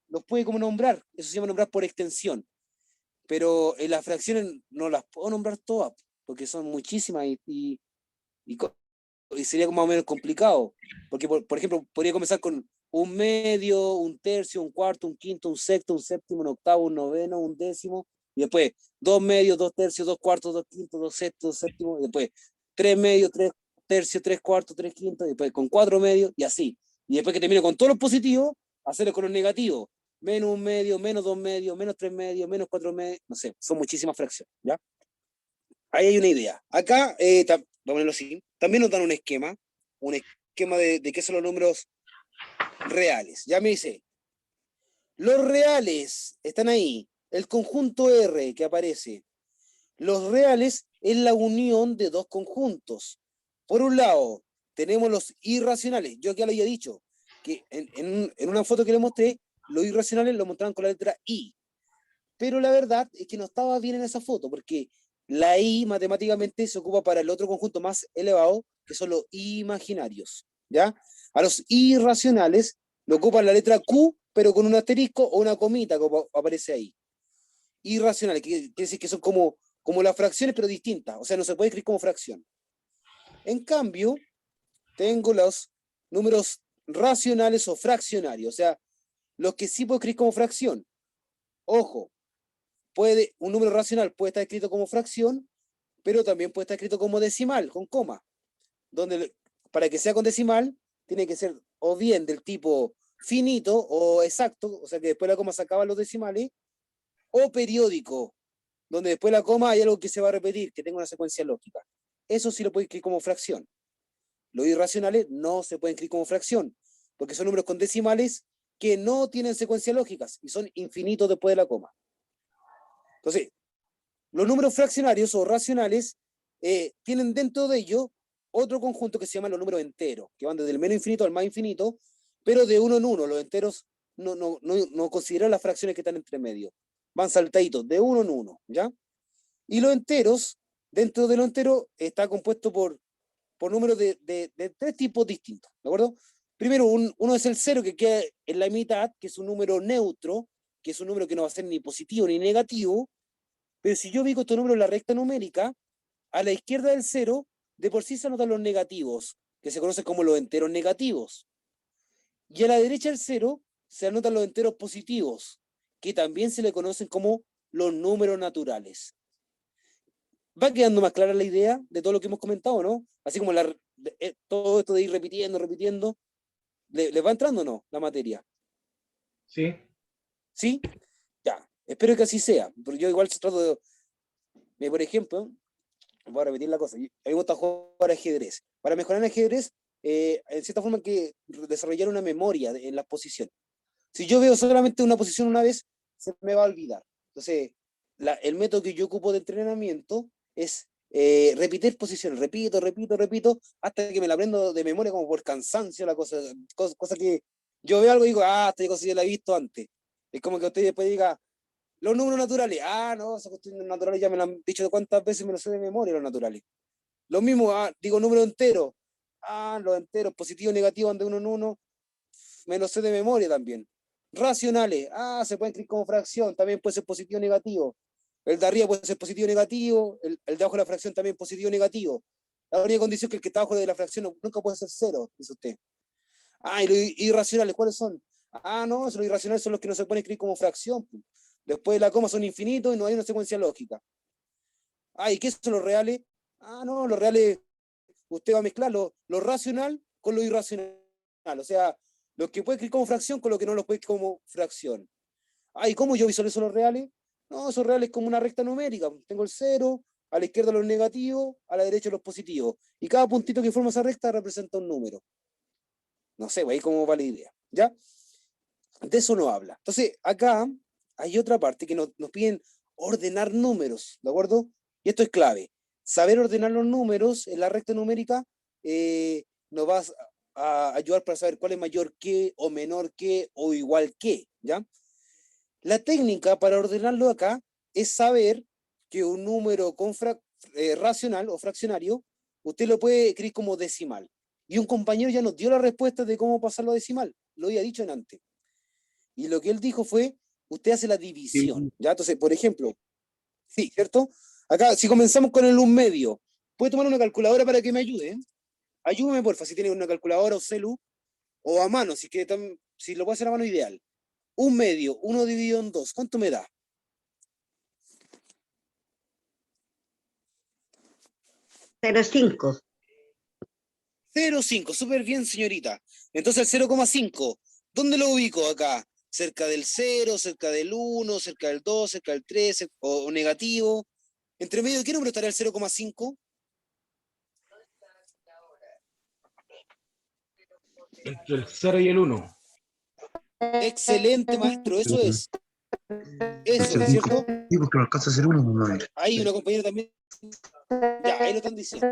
Los puede como nombrar. Eso se llama nombrar por extensión. Pero en las fracciones no las puedo nombrar todas, porque son muchísimas y sería como más o menos complicado. Porque, por ejemplo, podría comenzar con un medio, un tercio, un cuarto, un quinto, un sexto, un séptimo, un octavo, un noveno, un décimo, y después 2 medios, 2 tercios, 2 cuartos, 2 quintos, 2 sextos, 2 séptimos, y después 3 medios, 3 tercios, 3 cuartos, 3 quintos, y después con 4 medios, y así. Y después que termine con todos los positivos, hacerlo con los negativos. Menos 1 medio, menos 2 medios, menos 3 medios, menos 4 medios, no sé, son muchísimas fracciones, ¿ya? Ahí hay una idea. Acá, vamos a ponerlo así, también nos dan un esquema de qué son los números reales. Ya me dice, los reales están ahí. El conjunto R que aparece. Los reales es la unión de dos conjuntos. Por un lado, tenemos los irracionales. Yo ya lo había dicho, que en una foto que le mostré, los irracionales lo mostraban con la letra I. Pero la verdad es que no estaba bien en esa foto, porque la I matemáticamente se ocupa para el otro conjunto más elevado, que son los imaginarios, ¿ya? A los irracionales lo ocupan la letra Q, pero con un asterisco o una comita, como aparece ahí. Irracionales, que quiere decir que son como las fracciones, pero distintas, o sea, no se puede escribir como fracción. En cambio, tengo los números racionales o fraccionarios, o sea, los que sí puedo escribir como fracción. Ojo, un número racional puede estar escrito como fracción, pero también puede estar escrito como decimal, con coma, donde para que sea con decimal, tiene que ser o bien del tipo finito o exacto, o sea que después de la coma se acaban los decimales, o periódico, donde después de la coma hay algo que se va a repetir, que tenga una secuencia lógica. Eso sí lo puede escribir como fracción. Los irracionales no se pueden escribir como fracción, porque son números con decimales que no tienen secuencias lógicas y son infinitos después de la coma. Entonces, los números fraccionarios o racionales tienen dentro de ellos otro conjunto que se llama los números enteros, que van desde el menos infinito al más infinito, pero de uno en uno. Los enteros no consideran las fracciones que están entre medio. Van saltaditos, de uno en uno, ¿ya? Y los enteros, dentro de los enteros, está compuesto por números de 3 tipos distintos, ¿de acuerdo? Primero, uno es el 0, que queda en la mitad, que es un número neutro, que es un número que no va a ser ni positivo ni negativo. Pero si yo ubico estos números en la recta numérica, a la izquierda del 0, de por sí se anotan los negativos, que se conocen como los enteros negativos. Y a la derecha del 0 se anotan los enteros positivos, que también se le conocen como los números naturales. ¿Va quedando más clara la idea de todo lo que hemos comentado, no? Así como todo esto de ir repitiendo, ¿les va entrando o no la materia? Sí. ¿Sí? Ya, espero que así sea, porque yo igual trato por ejemplo, voy a repetir la cosa, a mí me gusta jugar ajedrez. Para mejorar el ajedrez, en cierta forma hay que desarrollar una memoria en las posiciones. Si yo veo solamente una posición una vez, se me va a olvidar. Entonces, el método que yo ocupo de entrenamiento es repetir posiciones, repito, hasta que me la aprendo de memoria como por cansancio, cosa que yo veo algo y digo, esta cosa ya la he visto antes. Es como que usted después diga, los números naturales, no, esas cuestiones naturales ya me lo han dicho de cuántas veces me lo sé de memoria los naturales. Lo mismo, digo números enteros, los enteros, positivo, negativo, de uno en uno, me lo sé de memoria también. Racionales, se pueden escribir como fracción, también puede ser positivo o negativo. El de arriba puede ser positivo o negativo, el de abajo de la fracción también positivo o negativo. La única condición es que el que está abajo de la fracción nunca puede ser 0, dice usted. Y los irracionales, ¿cuáles son? No, los irracionales son los que no se pueden escribir como fracción. Después de la coma son infinitos y no hay una secuencia lógica. Ah, ¿y qué son los reales? Ah, no, los reales, usted va a mezclar lo racional con lo irracional. O sea, lo que puede escribir como fracción con lo que no lo puede escribir como fracción. Ah, ¿y cómo yo visualizo los reales? No, esos reales como una recta numérica. Tengo el 0, a la izquierda los negativos, a la derecha los positivos. Y cada puntito que forma esa recta representa un número. No sé, ahí cómo va la idea. ¿Ya? De eso no habla. Entonces, acá hay otra parte que nos piden ordenar números, ¿de acuerdo? Y esto es clave. Saber ordenar los números en la recta numérica nos va a ayudar para saber cuál es mayor que, o menor que, o igual que, ¿ya? La técnica para ordenarlo acá es saber que un número racional o fraccionario, usted lo puede escribir como decimal. Y un compañero ya nos dio la respuesta de cómo pasarlo a decimal. Lo había dicho en antes. Y lo que él dijo fue, usted hace la división, ¿ya? Entonces, por ejemplo, sí, ¿cierto? Acá, si comenzamos con el 1/2, ¿puede tomar una calculadora para que me ayude? Ayúdeme, porfa, si tiene una calculadora o celu, o a mano, si lo puede hacer a mano, ideal. 1/2, 1 dividido en 2, ¿cuánto me da? 0,5. 0,5, súper bien, señorita. Entonces el 0,5, ¿dónde lo ubico acá? ¿Cerca del 0, cerca del 1, cerca del 2, cerca del 3, o negativo? ¿Entre medio de qué número estaría el 0,5? Entre el 0 y el 1. Excelente, maestro, eso es. Eso es, ¿cierto? Sí, porque no alcanza a ser uno, no. Ahí una compañera también. Ya, ahí lo están diciendo.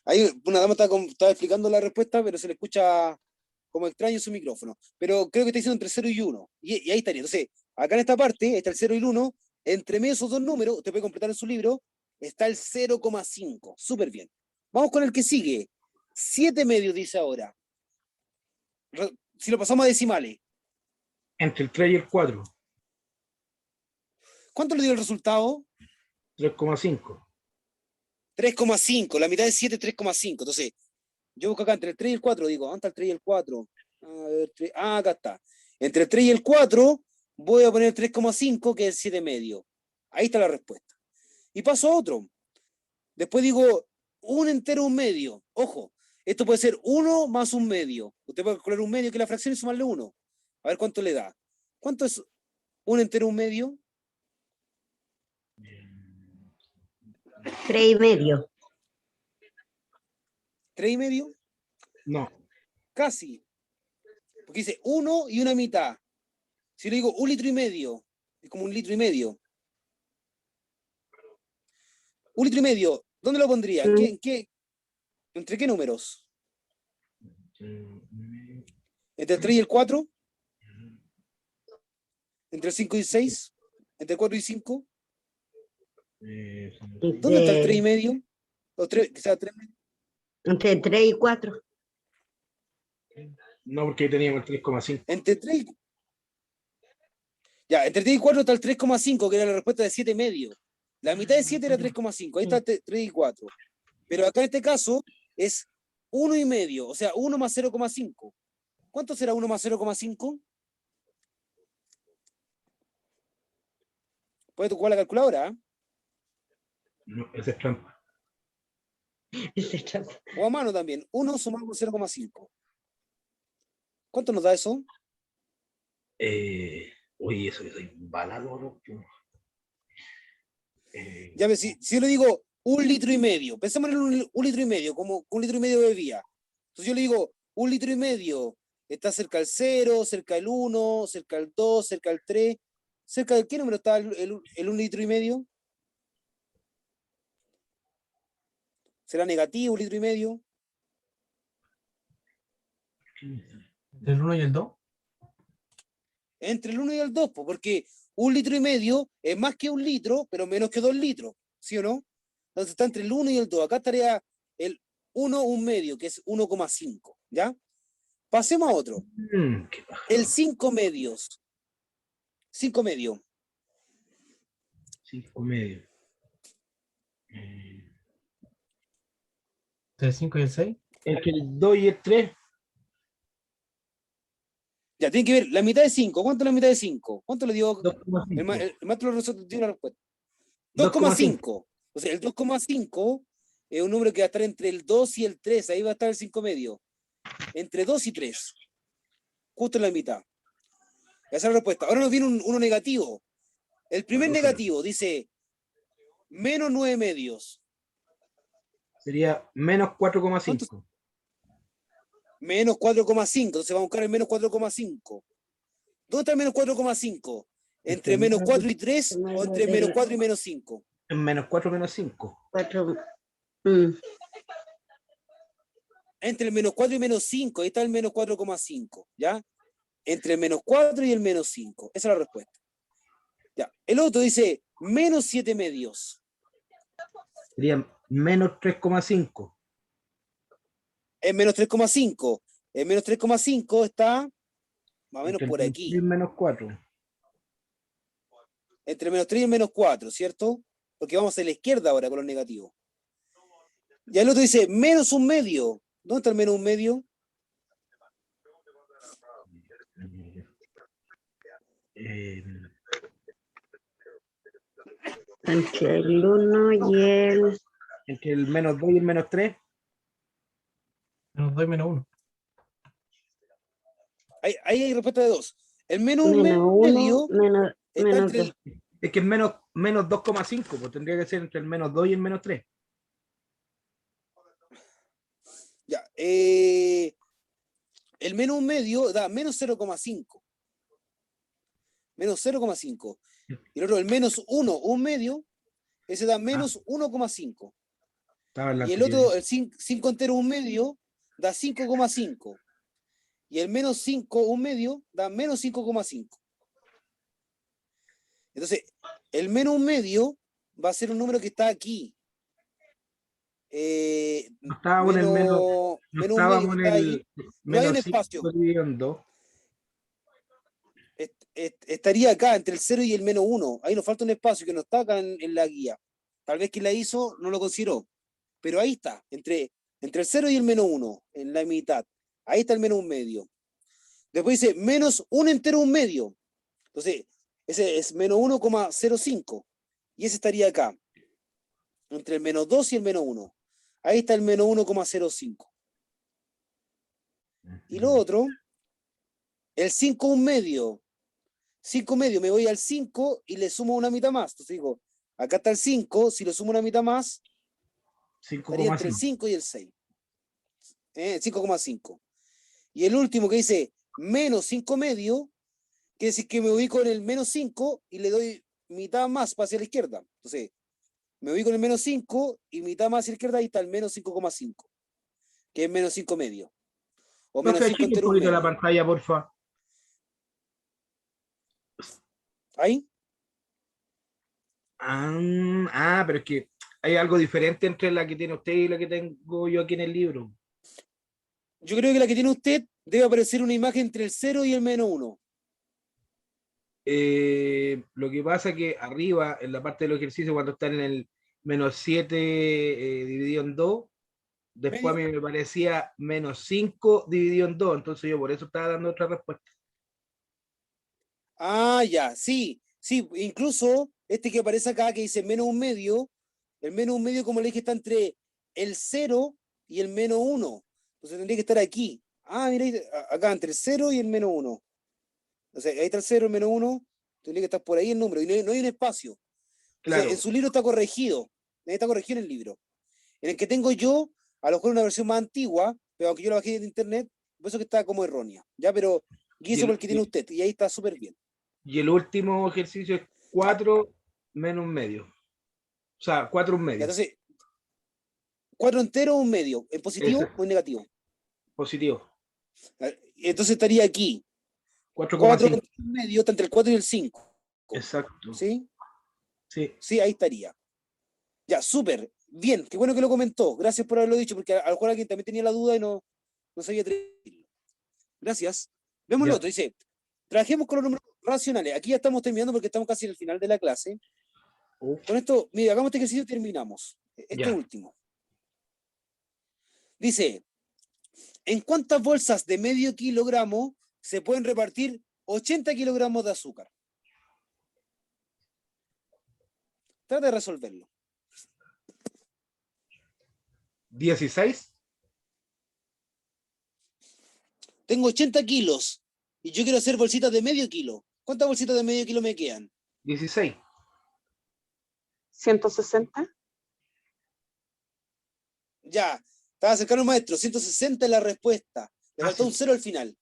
Ahí una dama estaba explicando la respuesta, pero se le escucha como extraño su micrófono. Pero creo que está diciendo entre 0 y 1. Y ahí estaría. Entonces, acá en esta parte está el 0 y el 1. Entre medio de esos dos números, usted puede completar en su libro, está el 0,5. Súper bien. Vamos con el que sigue. 7 medios dice ahora. Si lo pasamos a decimales, Entre el 3 y el 4. ¿cuánto le dio el resultado? 3,5. 3,5. La mitad de 7 es 3,5. Entonces, yo busco acá entre el 3 y el 4, digo, ¿dónde está el 3 y el 4? A ver, acá está. Entre el 3 y el 4 voy a poner 3,5, que es el 7 medio. Ahí está la respuesta. Y paso a otro. Después digo, un entero, un medio. Ojo, esto puede ser 1 más un medio. Usted puede calcular un medio, que es la fracción, y sumarle 1. A ver cuánto le da. ¿Cuánto es un entero, un medio? 3,5. 3 y medio. No. Casi. Porque dice 1 y una mitad. Si le digo 1,5 litros, es como 1,5 litros. 1,5 litros, ¿dónde lo pondría? ¿Entre qué números? ¿Entre el 3 y el 4? ¿Entre el 5 y el 6? ¿Entre el 4 y 5? ¿Dónde está el 3 y medio? ¿O 3, quizás 3? Entre 3 y 4. No, porque ahí teníamos el 3,5. Entre 3 y... Ya, entre 3 y 4 está el 3,5, que era la respuesta de 7 medio. La mitad de 7 era 3,5. Ahí está 3 y 4. Pero acá en este caso es 1,5, o sea, 1 más 0,5. ¿Cuánto será 1 más 0,5? Puedes ocupar la calculadora, ¿eh? No, esa es trampa. O a mano también. 1 sumado con 0,5. ¿Cuánto nos da eso? Oye, eso que soy balado, ¿no? Ya ves, si yo le digo 1,5 litros, pensemos en un litro y medio, como 1,5 litros de bebida. Entonces yo le digo 1,5 litros, está cerca del 0, cerca del 1, cerca del 2, cerca del 3. ¿Cerca de qué número está el 1,5 litros? ¿Será negativo, 1,5 litros? ¿El 1 y el 2? Entre el 1 y el 2, porque 1,5 litros es más que 1 litro, pero menos que 2 litros, ¿sí o no? Entonces está entre el 1 y el 2. Acá estaría el 1, un medio, que es 1,5, ¿ya? Pasemos a otro. Qué paja. El 5 medios. 5 medios. 5,5. ¿Entre el 5 y el 6? Entre el 2 y el 3. Ya, tiene que ver la mitad de 5. ¿Cuánto es la mitad de 5? ¿Cuánto le dio? El 2,5. maestro dio la respuesta. 2,5. 2,5. O sea, el 2,5 es un número que va a estar entre el 2 y el 3. Ahí va a estar el 5 medio. Entre 2 y 3. Justo en la mitad. Esa es la respuesta. Ahora nos viene uno negativo. El primer negativo dice menos 9 medios. Sería menos 4,5. Menos 4,5. Entonces vamos a buscar el menos 4,5. ¿Dónde está el menos 4,5? ¿Entre menos 4 y 3 o entre menos 4 y menos 5? En menos 4 menos 5. 4. Entre el menos 4 y menos 5. Ahí está el menos 4,5. ¿Ya? Entre el menos 4 y el menos 5. Esa es la respuesta. Ya. El otro dice menos 7 medios. Sería menos 3,5. Es menos 3,5. El menos 3,5 está más o menos por aquí. Y menos 4. Entre el menos 3 y el menos 4, ¿cierto? Porque vamos a la izquierda ahora con los negativos. Y el otro dice menos 1 medio. ¿Dónde está el menos 1 medio? Entre el 1 y el... Entre el menos 2 y el menos 3. Menos 2 y menos 1. Ahí hay respuesta de 2. El menos 1 menos medio 1, menos, está menos entre 2. Es que es menos 2,5. Pues tendría que ser entre el menos 2 y el menos 3. Ya, el menos 1 medio da menos 0,5. Menos 0,5. Y el otro, el menos 1, 1 medio, ese da menos 1,5. Y el otro, el 5 entero 1 medio, da 5,5. Y el menos 5, 1 medio, da menos 5,5. Entonces, el menos 1 medio va a ser un número que está aquí. No estábamos en el menos. No menos 1 medio estábamos que en está ahí. el No hay un menos 5 espacio. dividido en 2. Estaría acá entre el 0 y el menos 1. Ahí nos falta un espacio que no está acá en la guía. Tal vez quien la hizo no lo consideró. Pero ahí está, entre el 0 y el menos 1, en la mitad. Ahí está el menos 1 medio. Después dice menos 1 entero 1 medio. Entonces, ese es menos 1,05. Y ese estaría acá, entre el menos 2 y el menos 1. Ahí está el menos 1,05. Y lo otro, el 5 1 medio. 5 medio, me voy al 5 y le sumo una mitad más. Entonces digo, acá está el 5, si le sumo una mitad más, estaría entre el 5,5. 5 y el 6. 5,5. Y el último que dice menos 5 medio, quiere decir que me ubico en el menos 5 y le doy mitad más para hacia la izquierda. Entonces, me ubico en el menos 5 y mitad más hacia la izquierda, ahí está el menos 5,5, que es menos 5 medio. O No menos sé, 5 chico, un entero un poquito la medio. pantalla, porfa. ¿Ahí? Pero es que hay algo diferente entre la que tiene usted y la que tengo yo aquí en el libro. Yo creo que la que tiene usted debe aparecer una imagen entre el 0 y el menos 1. Lo que pasa es que arriba, en la parte del ejercicio, cuando están en el menos 7 dividido en 2, después a mí me parecía menos 5 dividido en 2, entonces yo por eso estaba dando otra respuesta. Ah, ya, sí, sí, incluso este que aparece acá que dice menos 1 medio, el menos 1 medio, como le dije, está entre el 0 y el menos 1. Entonces tendría que estar aquí. Ah, mira, acá entre el 0 y el menos 1. O sea, ahí está el 0, el menos 1, tendría que estar por ahí el número, y no hay un espacio. Claro. Entonces, en su libro está corregido en el libro. En el que tengo yo, a lo mejor una versión más antigua, pero aunque yo la bajé de internet, por eso que está como errónea, ¿ya? Pero guíese por el que tiene usted, y ahí está súper bien. Y el último ejercicio es 4 menos 1 medio. O sea, 4 1 medio. Entonces, 4 entero o 1 medio, ¿en positivo o en negativo? Positivo. Entonces estaría aquí. 4,5. 4 medio está entre el 4 y el 5. Exacto. ¿Sí? Sí. Sí, ahí estaría. Ya, súper. Bien, qué bueno que lo comentó. Gracias por haberlo dicho, porque a lo mejor alguien también tenía la duda y no sabía traducirlo. Gracias. Vemos lo otro. Dice, trabajemos con los números racionales. Aquí ya estamos terminando porque estamos casi en el final de la clase. Con esto, mira, hagamos este ejercicio y terminamos. Este último. Dice, ¿en cuántas bolsas de medio kilogramo se pueden repartir 80 kilogramos de azúcar. Trata de resolverlo. 16. Tengo 80 kilos y yo quiero hacer bolsitas de medio kilo. ¿Cuántas bolsitas de medio kilo me quedan? 16. 160. Ya, estaba cercano, maestro. 160 es la respuesta. Le faltó un 0 al final.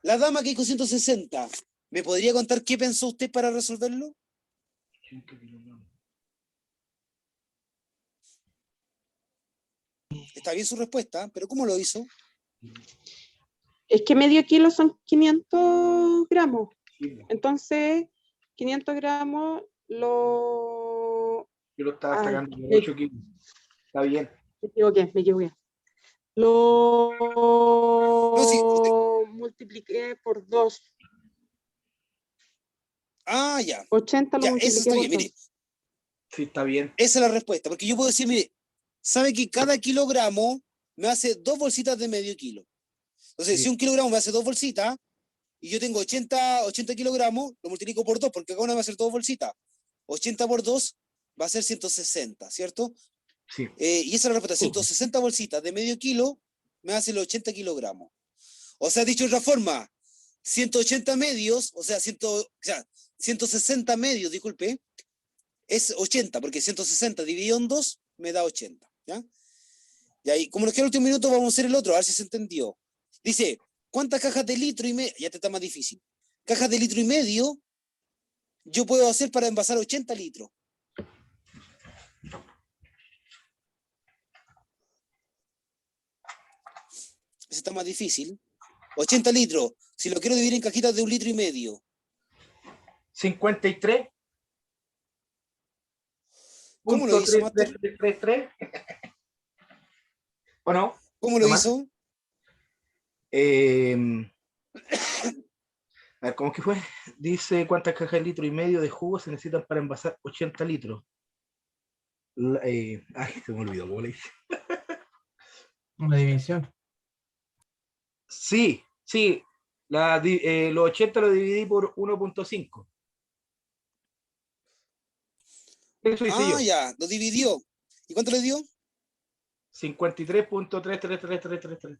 La dama que dijo 160, ¿me podría contar qué pensó usted para resolverlo? Está bien su respuesta, pero ¿cómo lo hizo? Es que medio kilo son 500 gramos. Entonces, 500 gramos lo... Yo lo estaba Ay, sacando por 8 kilos. Está bien. Me equivoqué. Lo No, sí, multipliqué por 2. Ah, ya. 80 lo Ya, eso multipliqué está por bien, mire. 2. Sí, está bien. Esa es la respuesta, porque yo puedo decir, mire, sabe que cada kilogramo me hace 2 bolsitas de medio kilo. Entonces, Sí. si un kilogramo me hace 2 bolsitas, y yo tengo 80 kilogramos, lo multiplico por 2, porque cada una va a ser 2 bolsitas. 80 por 2 va a ser 160, ¿cierto? Sí. Y esa es la respuesta, 160 bolsitas de medio kilo me hacen los 80 kilogramos. O sea, dicho de otra forma, 180 medios, o sea, 160 medios, disculpe, es 80, porque 160 dividido en 2 me da 80, ¿ya? Y ahí, como nos queda el último minuto, vamos a hacer el otro, a ver si se entendió. Dice, ¿cuántas cajas de litro y medio? Ya te está más difícil. Cajas de litro y medio yo puedo hacer para envasar 80 litros. Ese está más difícil. 80 litros. Si lo quiero dividir en cajitas de 1,5 litros. 53. ¿Cómo lo hizo, Master? 3. ¿O no? ¿Cómo lo ¿No más? hizo? A ver, ¿cómo que fue? Dice cuántas cajas de litro y medio de jugo se necesitan para envasar 80 litros. Ay, se me olvidó, ¿cómo le dije? Una división. Sí. Los 80 lo dividí por 1.5. Eso hice yo. Ya, lo dividió. ¿Y cuánto le dio? 53.33333.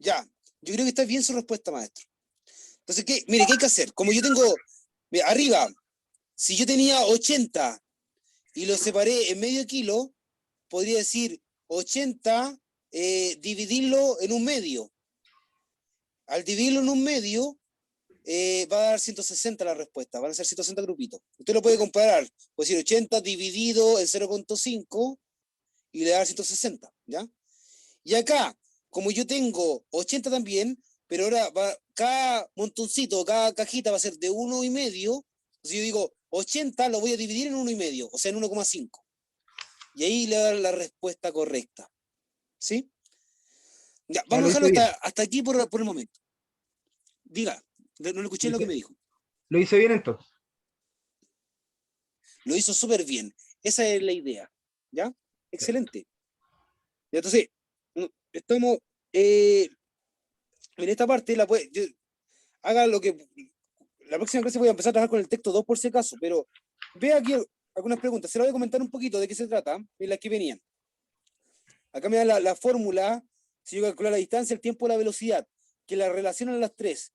Ya, yo creo que está bien su respuesta, maestro. Entonces, mire, ¿qué hay que hacer? Como yo tengo, mira, arriba, si yo tenía 80 y lo separé en medio kilo, podría decir 80, dividirlo en un medio. Al dividirlo en un medio, va a dar 160 la respuesta, van a ser 160 grupitos. Usted lo puede comparar, puede decir 80 dividido en 0.5 y le da 160, ¿ya? Y acá, como yo tengo 80 también, pero ahora cada montoncito, cada cajita va a ser de 1,5, entonces yo digo 80 lo voy a dividir en 1,5, o sea, en 1,5. Y ahí le da la respuesta correcta. ¿Sí? Ya, vamos a dejarlo hasta aquí por el momento. Diga, no le escuché lo que me dijo. ¿Lo hice bien entonces? Lo hizo súper bien. Esa es la idea. ¿Ya? Excelente. Y entonces, estamos en esta parte, haga lo que... La próxima clase voy a empezar a trabajar con el texto 2 por si acaso, pero vea aquí algunas preguntas. Se lo voy a comentar un poquito de qué se trata, en las que venían. Acá me da la fórmula, si yo calculo la distancia, el tiempo y la velocidad, que la relacionan a las tres.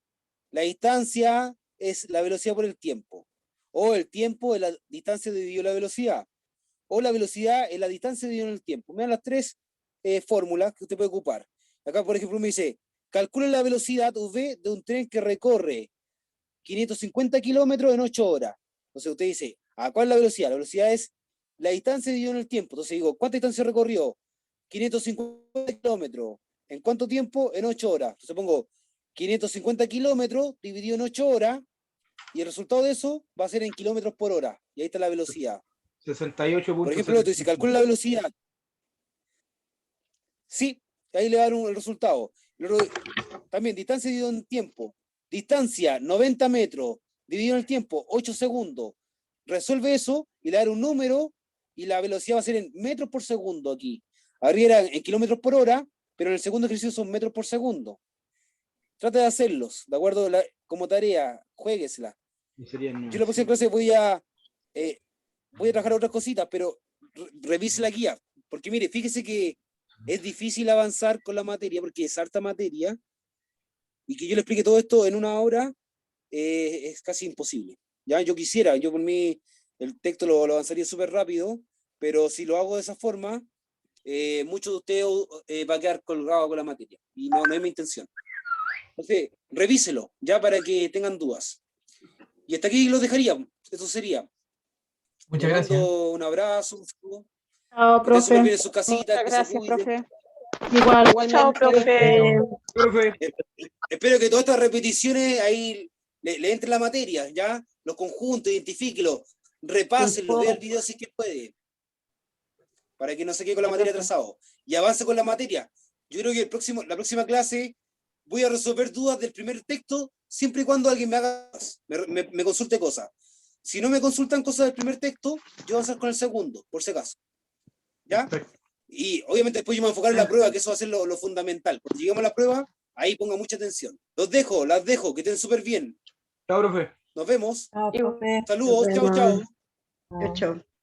La distancia es la velocidad por el tiempo, o el tiempo es la distancia dividido la velocidad, o la velocidad es la distancia dividido el tiempo. Me dan las tres fórmulas que usted puede ocupar. Acá, por ejemplo, me dice, calcule la velocidad V de un tren que recorre 550 kilómetros en 8 horas. Entonces usted dice, ¿cuál es la velocidad? La velocidad es la distancia dividido en el tiempo. Entonces digo, ¿cuánta distancia recorrió? 550 kilómetros. ¿En cuánto tiempo? En 8 horas. Entonces pongo 550 kilómetros dividido en 8 horas y el resultado de eso va a ser en kilómetros por hora. Y ahí está la velocidad. 68. Por ejemplo, tú dices, calcula la velocidad. Sí, ahí le dan el resultado. También, distancia dividido en tiempo. Distancia, 90 metros, dividido en el tiempo, 8 segundos. Resuelve eso y le da un número y la velocidad va a ser en metros por segundo aquí. Arriba era en kilómetros por hora pero en el segundo ejercicio son metros por segundo. Trate de hacerlos, de acuerdo como tarea, juéguesela. Y serían Yo en la próxima clase voy a trabajar otras cositas, pero revise la guía, porque mire, fíjese que es difícil avanzar con la materia, porque es harta materia, y que yo le explique todo esto en una hora es casi imposible. Ya, yo quisiera, yo por mí el texto lo avanzaría súper rápido, pero si lo hago de esa forma, muchos de ustedes va a quedar colgado con la materia, y no es mi intención. Entonces, revíselo, ya para que tengan dudas. Y hasta aquí los dejaría, eso sería. Muchas Les gracias. mando un abrazo, un saludo. Chao, Que estén súper bien profe. en sus casitas, Muchas que se gracias, cuiden. profe. Igual, chao, profe. Profe, Espero que todas estas repeticiones ahí le entre la materia, ¿ya? Los conjuntos, identifíquelo, repásenlo, vea el video si es que puede. Para que no se quede con la materia atrasado. Y avance con la materia. Yo creo que la próxima clase voy a resolver dudas del primer texto, siempre y cuando alguien me haga, me consulte cosas. Si no me consultan cosas del primer texto, yo voy a avanzar con el segundo, por si acaso. ¿Ya? perfecto. Y obviamente después yo me voy a enfocar en la prueba, que eso va a ser lo fundamental. Cuando lleguemos a la prueba, ahí ponga mucha atención. Las dejo, que estén súper bien. Chao, profe. Nos vemos. Chao, profe. Saludos, chao, chao. Chao. Chao.